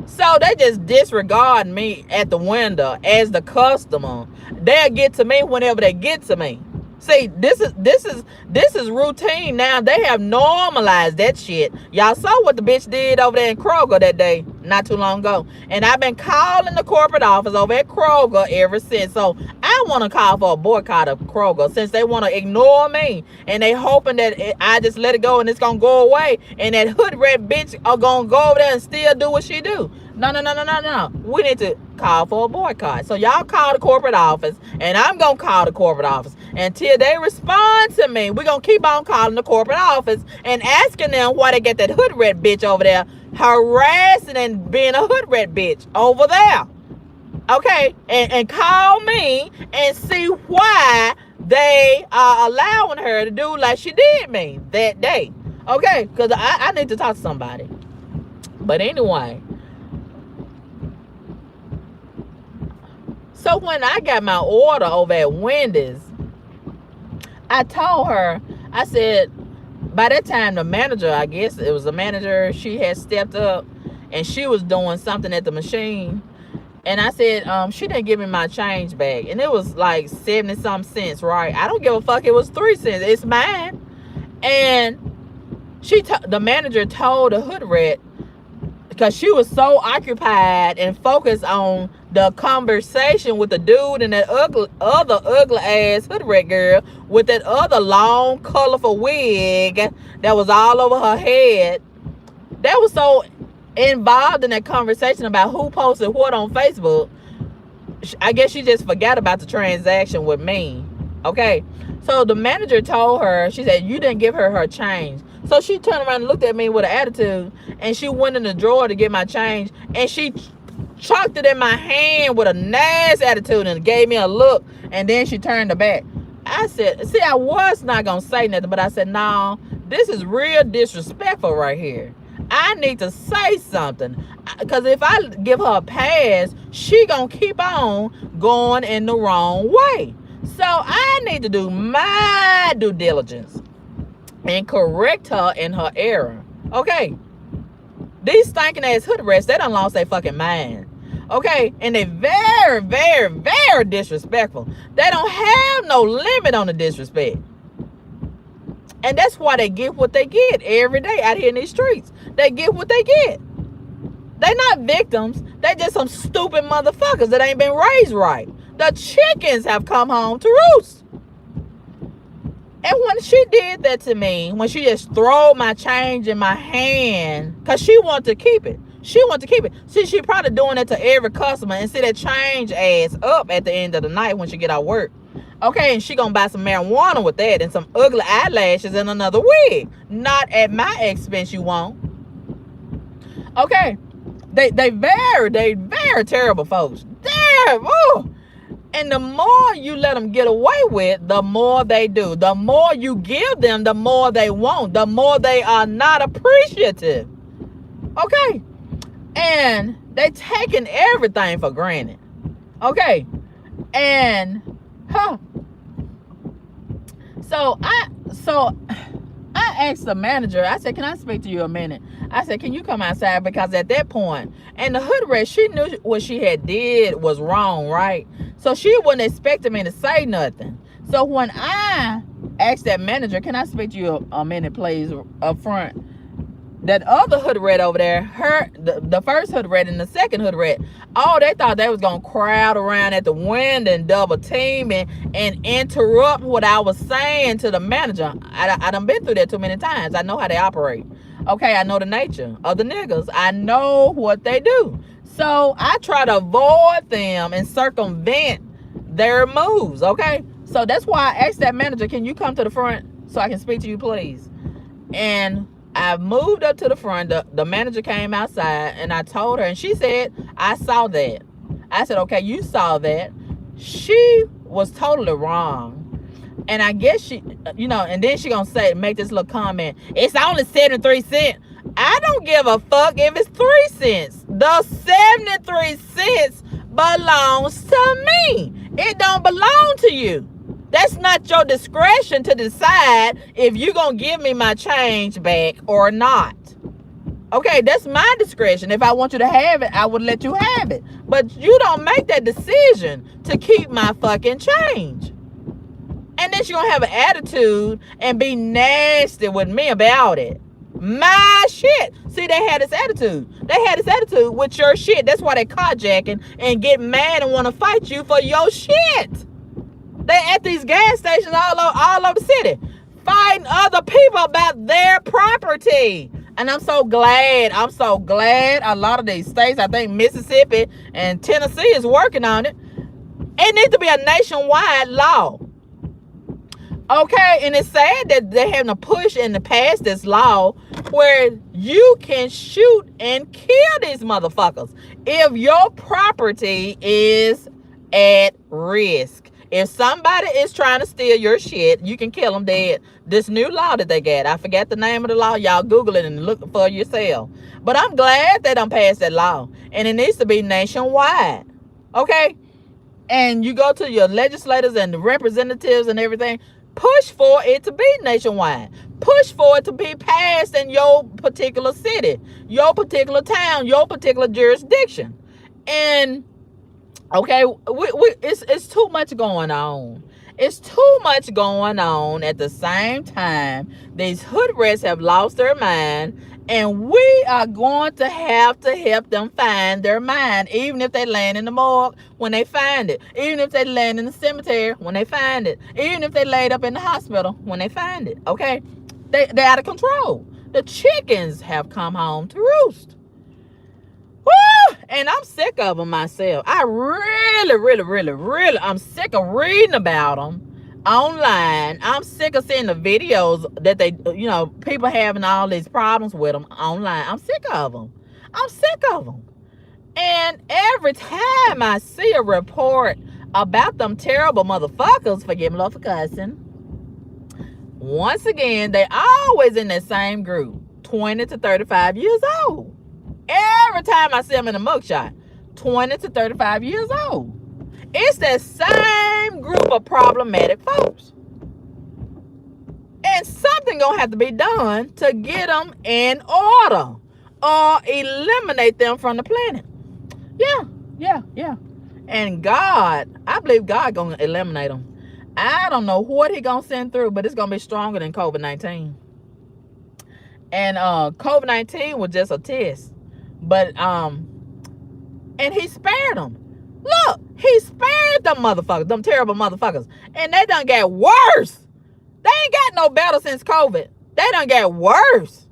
So they just disregard me at the window as the customer. They'll get to me whenever they get to me. See, this is routine now. They have normalized that shit. Y'all saw what the bitch did over there in Kroger that day. not too long ago. And I've been calling the corporate office over at Kroger ever since. So I want to call for a boycott of Kroger since they want to ignore me. And they hoping that I just let it go and it's going to go away. And that hood rat bitch are going to go over there and still do what she do. No. We need to call for a boycott. So y'all call the corporate office, and I'm going to call the corporate office. Until they respond to me, we're going to keep on calling the corporate office and asking them why they get that hood rat bitch over there harassing and being a hood rat bitch over there. Okay? And call me and see why they are allowing her to do like she did me that day. Okay? Because I need to talk to somebody. But anyway, so when I got my order over at Wendy's, I told her, I said, by that time the manager, I guess it was the manager, she had stepped up and she was doing something at the machine. And I said, she didn't give me my change back. And it was like 70-some cents, right? I don't give a fuck. It was 3 cents. It's mine. And the manager told the hood rat, because she was so occupied and focused on the conversation with the dude and that other ugly ass hood rat girl with that other long colorful wig that was all over her head. That was so involved in that conversation about who posted what on Facebook. I guess she just forgot about the transaction with me. Okay, so the manager told her, she said, you didn't give her change. So she turned around and looked at me with an attitude, and she went in the drawer to get my change, and she chucked it in my hand with a nasty attitude and gave me a look, and then she turned her back. I said, see, I was not going to say nothing, but I said, no, this is real disrespectful right here. I need to say something, because if I give her a pass, she going to keep on going in the wrong way. So I need to do my due diligence and correct her in her error. Okay? These stinking ass hood rats, they done lost their fucking mind. Okay? And they very, very, very disrespectful. They don't have no limit on the disrespect. And that's why they get what they get every day out here in these streets. They get what they get. They not victims. They just some stupid motherfuckers that ain't been raised right. The chickens have come home to roost. And when she did that to me, when she just threw my change in my hand, because she wanted to keep it. She wanted to keep it. See, she probably doing that to every customer and see that change ass up at the end of the night when she get out of work. Okay, and she gonna buy some marijuana with that and some ugly eyelashes and another wig. Not at my expense, you won't. Okay. They very terrible folks. Terrible. Ooh. And the more you let them get away with, the more they do. The more you give them, the more they want. The more they are not appreciative. Okay? And they taking everything for granted. Okay? And, So I asked the manager, I said, can I speak to you a minute? I said, can you come outside? Because at that point, and the hood rat, she knew what she had did was wrong, right? So she wasn't expecting me to say nothing. So when I asked that manager, can I speak to you a minute, please, up front? That other hood rat over there, the first hood rat and the second hood rat, they thought they was going to crowd around at the window and double team and interrupt what I was saying to the manager. I done been through that too many times. I know how they operate. Okay, I know the nature of the niggas. I know what they do. So I try to avoid them and circumvent their moves, okay? So that's why I asked that manager, can you come to the front so I can speak to you, please? And I moved up to the front. The manager came outside, and I told her, and she said, I saw that. I said, okay, you saw that. She was totally wrong. And I guess she, and then she gonna make this little comment. It's only 73 cents. I don't give a fuck if it's 3 cents. The 73 cents belongs to me. It don't belong to you. That's not your discretion to decide if you're going to give me my change back or not. Okay, that's my discretion. If I want you to have it, I would let you have it. But you don't make that decision to keep my fucking change. And then you're going to have an attitude and be nasty with me about it. My shit. See, See, they had this attitude. They had this attitude with your shit. That's why they carjacking and get mad and want to fight you for your shit. They at these gas stations all over the city, fighting other people about their property. And I'm so glad a lot of these states, I think Mississippi and Tennessee is working on it. It needs to be a nationwide law. Okay, and it's sad that they're having to push and to pass this law where you can shoot and kill these motherfuckers if your property is at risk. If somebody is trying to steal your shit, you can kill them dead. This new law that they got, I forgot the name of the law. Y'all Google it and look for yourself. But I'm glad they done passed that law. And it needs to be nationwide. Okay? And you go to your legislators and the representatives and everything, push for it to be nationwide. Push for it to be passed in your particular city, your particular town, your particular jurisdiction. And okay, it's too much going on. It's too much going on at the same time. These hoodrats have lost their mind, and we are going to have to help them find their mind, even if they land in the morgue when they find it, even if they land in the cemetery when they find it, even if they laid up in the hospital when they find it. Okay, they're out of control. The chickens have come home to roost. Woo! And I'm sick of them myself. I really, I'm sick of reading about them online. I'm sick of seeing the videos that they, people having all these problems with them online. I'm sick of them. And every time I see a report about them terrible motherfuckers, forgive me, Lord, for cussing, once again, they always in that same group, 20 to 35 years old. Every time I see them in a mugshot, 20 to 35 years old. It's that same group of problematic folks. And something gonna have to be done to get them in order or eliminate them from the planet. Yeah. And God, I believe God gonna eliminate them. I don't know what he gonna send through, but it's gonna be stronger than COVID-19. And COVID-19 was just a test. But and he spared them. Look, he spared them motherfuckers, them terrible motherfuckers. And they done got worse. They ain't got no better since COVID. They done got worse.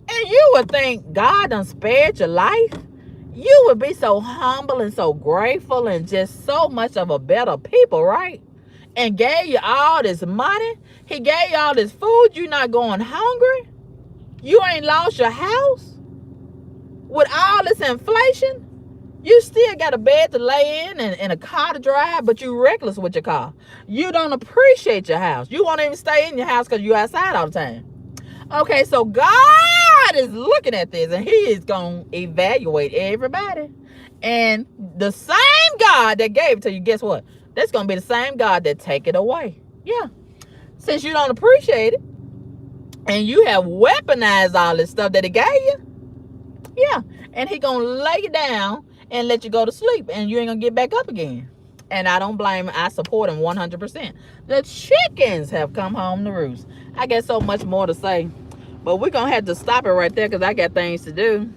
And you would think God done spared your life. You would be so humble and so grateful and just so much of a better people, right? And gave you all this money. He gave you all this food. You not going hungry. You ain't lost your house. With all this inflation, you still got a bed to lay in and a car to drive, but you reckless with your car. You don't appreciate your house. You won't even stay in your house because you outside all the time. Okay, so God is looking at this, and he is going to evaluate everybody. And the same God that gave it to you, guess what? That's going to be the same God that take it away. Yeah. Since you don't appreciate it, and you have weaponized all this stuff that he gave you, yeah, and he gonna lay you down and let you go to sleep, and you ain't gonna get back up again. And I don't blame him. I support him 100%. The chickens have come home to roost. I got so much more to say, but we're gonna have to stop it right there because I got things to do.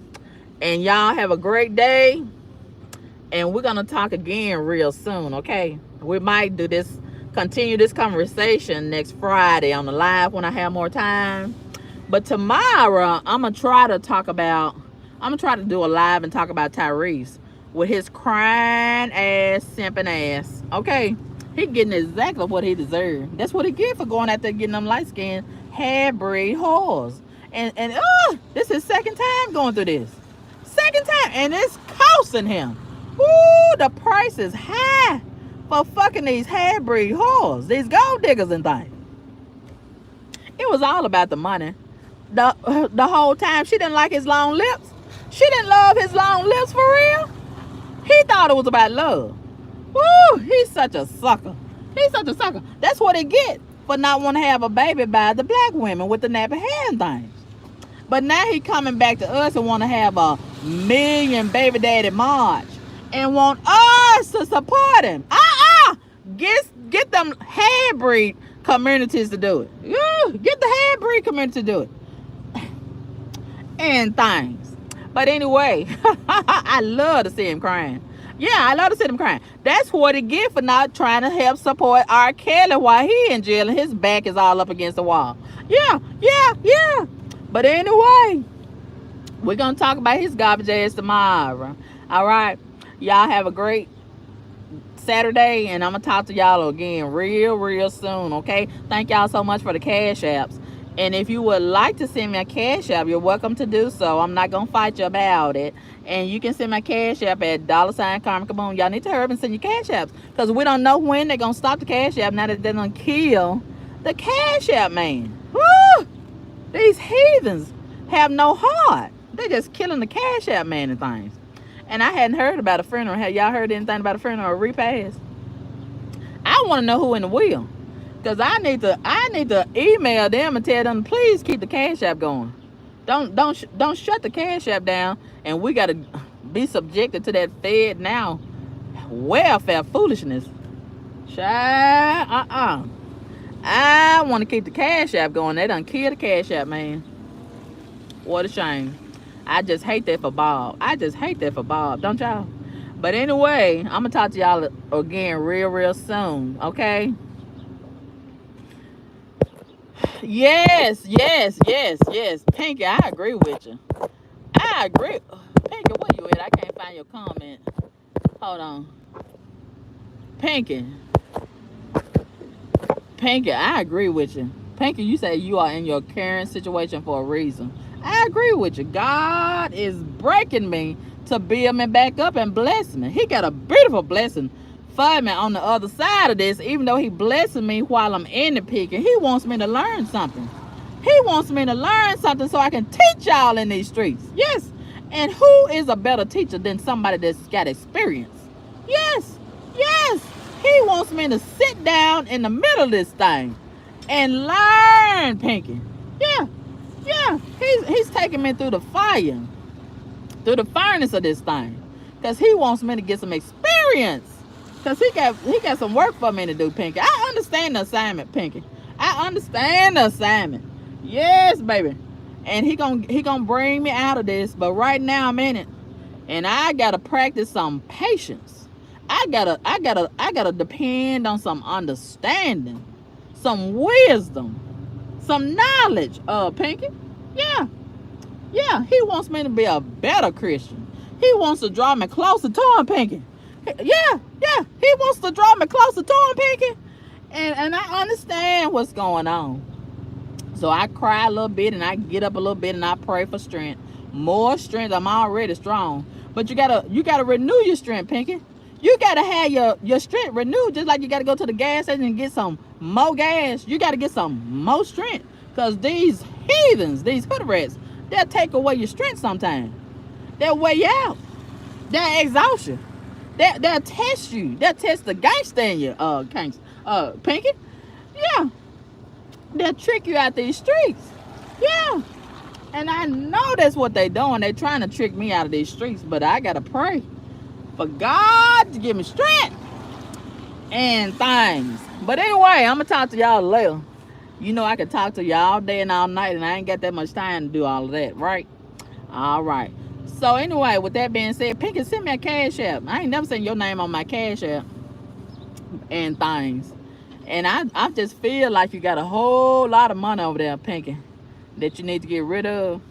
And y'all have a great day, and we're gonna talk again real soon. Okay, we might do this, continue this conversation next Friday on the live when I have more time. But tomorrow I'm gonna try to do a live and talk about Tyrese with his crying ass, simping ass. Okay, he getting exactly what he deserved. That's what he get for going out there getting them light skinned half-breed whores. And this is second time going through this. Second time, and it's costing him. Ooh, the price is high for fucking these half-breed whores, these gold diggers and things. It was all about the money. The whole time. She didn't like his long lips. She didn't love his long lips for real. He thought it was about love. Woo, he's such a sucker. That's what he get for not wanting to have a baby by the black women with the nappy hair and things. But now he coming back to us and want to have a million baby daddy march and want us to support him. Get them half-breed communities to do it. Get the half-breed community to do it. and things. But anyway, I love to see him crying. Yeah, I love to see him crying. That's what he get for not trying to help support R. Kelly while he in jail and his back is all up against the wall. Yeah, yeah, yeah. But anyway, we're gonna talk about his garbage ass tomorrow. All right, y'all have a great Saturday, and I'm gonna talk to y'all again real soon. Okay, thank y'all so much for the cash apps. And if you would like to send me a cash app, you're welcome to do so. I'm not gonna fight you about it. And you can send my cash app at $sign Carmen Y'all need to hurry up and send your cash apps, because we don't know when they're gonna stop the cash app now that they're gonna kill the cash app man. Woo! These heathens have no heart. They just killing the cash app man and things. And I hadn't heard about a funeral. Have y'all heard anything about a funeral or repast? I want to know who in the wheel, because I need to email them and tell them, please keep the cash app going. Don't shut the cash app down, and we got to be subjected to that Fed now welfare foolishness. Child, I want to keep the cash app going. They done kill the cash app man. What a shame. I just hate that for Bob. I just hate that for Bob, don't y'all? But anyway, I'm gonna talk to y'all again real soon, okay? Yes. Pinky, I agree with you. I agree. Pinky, where you at? I can't find your comment. Hold on. Pinky. Pinky, I agree with you. Pinky, you say you are in your current situation for a reason. I agree with you. God is breaking me to build me back up and bless me. He got a beautiful blessing for me on the other side of this, even though he blessing me while I'm in the picking. He wants me to learn something. He wants me to learn something so I can teach y'all in these streets. Yes. And who is a better teacher than somebody that's got experience? Yes. He wants me to sit down in the middle of this thing and learn, Pinky. Yeah. He's taking me through the fire, through the furnace of this thing, because he wants me to get some experience. Because he got some work for me to do, Pinky. I understand the assignment, Pinky. I understand the assignment. Yes, baby. And he gonna bring me out of this. But right now I'm in it, and I gotta practice some patience. I gotta depend on some understanding, some wisdom, some knowledge. Pinky. Yeah. He wants me to be a better Christian. He wants to draw me closer to him, Pinky. Yeah. He wants to draw me closer to him, Pinky. And I understand what's going on. So I cry a little bit, and I get up a little bit, and I pray for strength. More strength. I'm already strong. But you gotta renew your strength, Pinky. You gotta have your strength renewed, just like you gotta go to the gas station and get some more gas. You gotta get some more strength. Because these heathens, these hoodrats, they'll take away your strength sometimes. They'll weigh you out. They'll exhaust you. They'll test you. They'll test the gangster in you, Pinky. Yeah. They'll trick you out these streets. Yeah. And I know that's what they're doing. They're trying to trick me out of these streets, but I gotta pray for God to give me strength and things. But anyway, I'm gonna talk to y'all later. You know I can talk to y'all all day and all night, and I ain't got that much time to do all of that, right? All right. So anyway, with that being said, Pinky, send me a cash app. I ain't never seen your name on my cash app and things. And I just feel like you got a whole lot of money over there, Pinky, that you need to get rid of.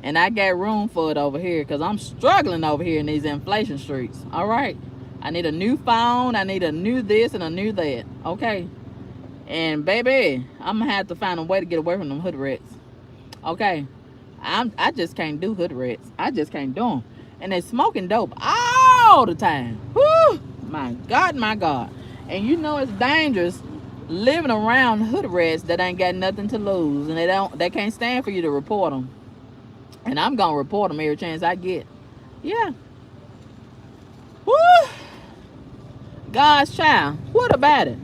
And I got room for it over here, because I'm struggling over here in these inflation streets. All right. I need a new phone. I need a new this and a new that. Okay. And baby, I'm gonna have to find a way to get away from them hood rats. Okay. I just can't do hood rats. I just can't do them. And they smoking dope all the time. Whoo! My God. And you know it's dangerous living around hood rats that ain't got nothing to lose, and they can't stand for you to report them. And I'm gonna report them every chance I get. Yeah. Woo! God's child. What about it?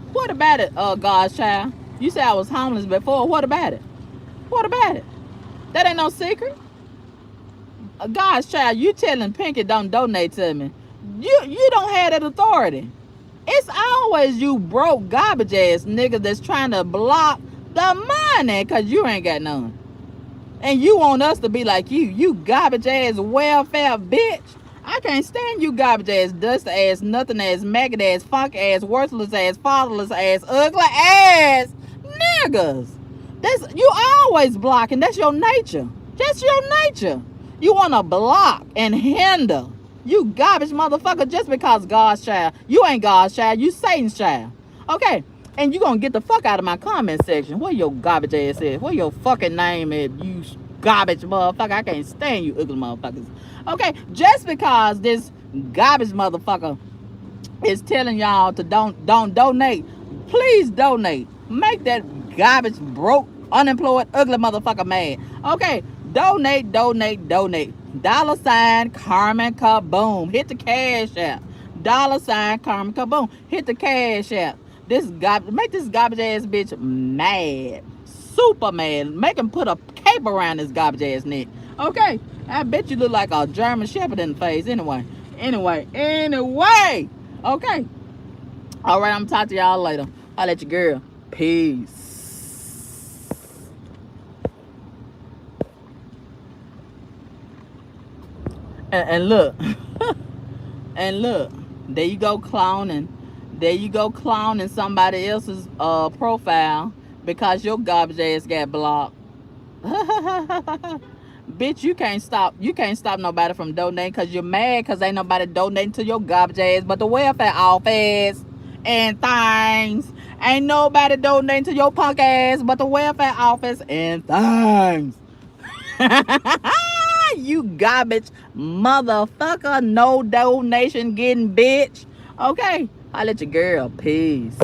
God's child? You said I was homeless before. What about it? That ain't no secret. God's child, you telling Pinky don't donate to me. You don't have that authority. It's always you broke garbage ass niggas that's trying to block the money because you ain't got none. And you want us to be like you garbage ass welfare bitch. I can't stand you garbage ass, dust ass, nothing ass, maggot ass, funk ass, worthless ass, fatherless ass, ugly ass niggas. That's you always blocking. That's your nature. That's your nature. You wanna block and hinder. You garbage motherfucker just because God's child. You ain't God's child, you Satan's child. Okay. And you gonna get the fuck out of my comment section. Where your garbage ass is? Where your fucking name is? You garbage motherfucker. I can't stand you ugly motherfuckers. Okay, just because this garbage motherfucker is telling y'all to don't donate, please donate. Make that garbage broke, unemployed, ugly motherfucker mad. Okay, donate, donate, donate. $ Carmen Kaboom. Hit the cash app. $ Carmen Kaboom. Hit the cash app. Make this garbage ass bitch mad. Super mad. Make him put a cape around this garbage ass neck. Okay. I bet you look like a German Shepherd in the face. Anyway. Okay. All right, I'm talking to y'all later. I'll let you girl. Peace. And look. And look. There you go clowning. There you go clowning somebody else's profile because your garbage ass got blocked. Bitch, you can't stop nobody from donating because you're mad because ain't nobody donating to your garbage ass but the welfare office and things. Ain't nobody donating to your punk ass but the welfare office and things. You garbage motherfucker, no donation getting bitch. Okay, I'll let your girl. Peace.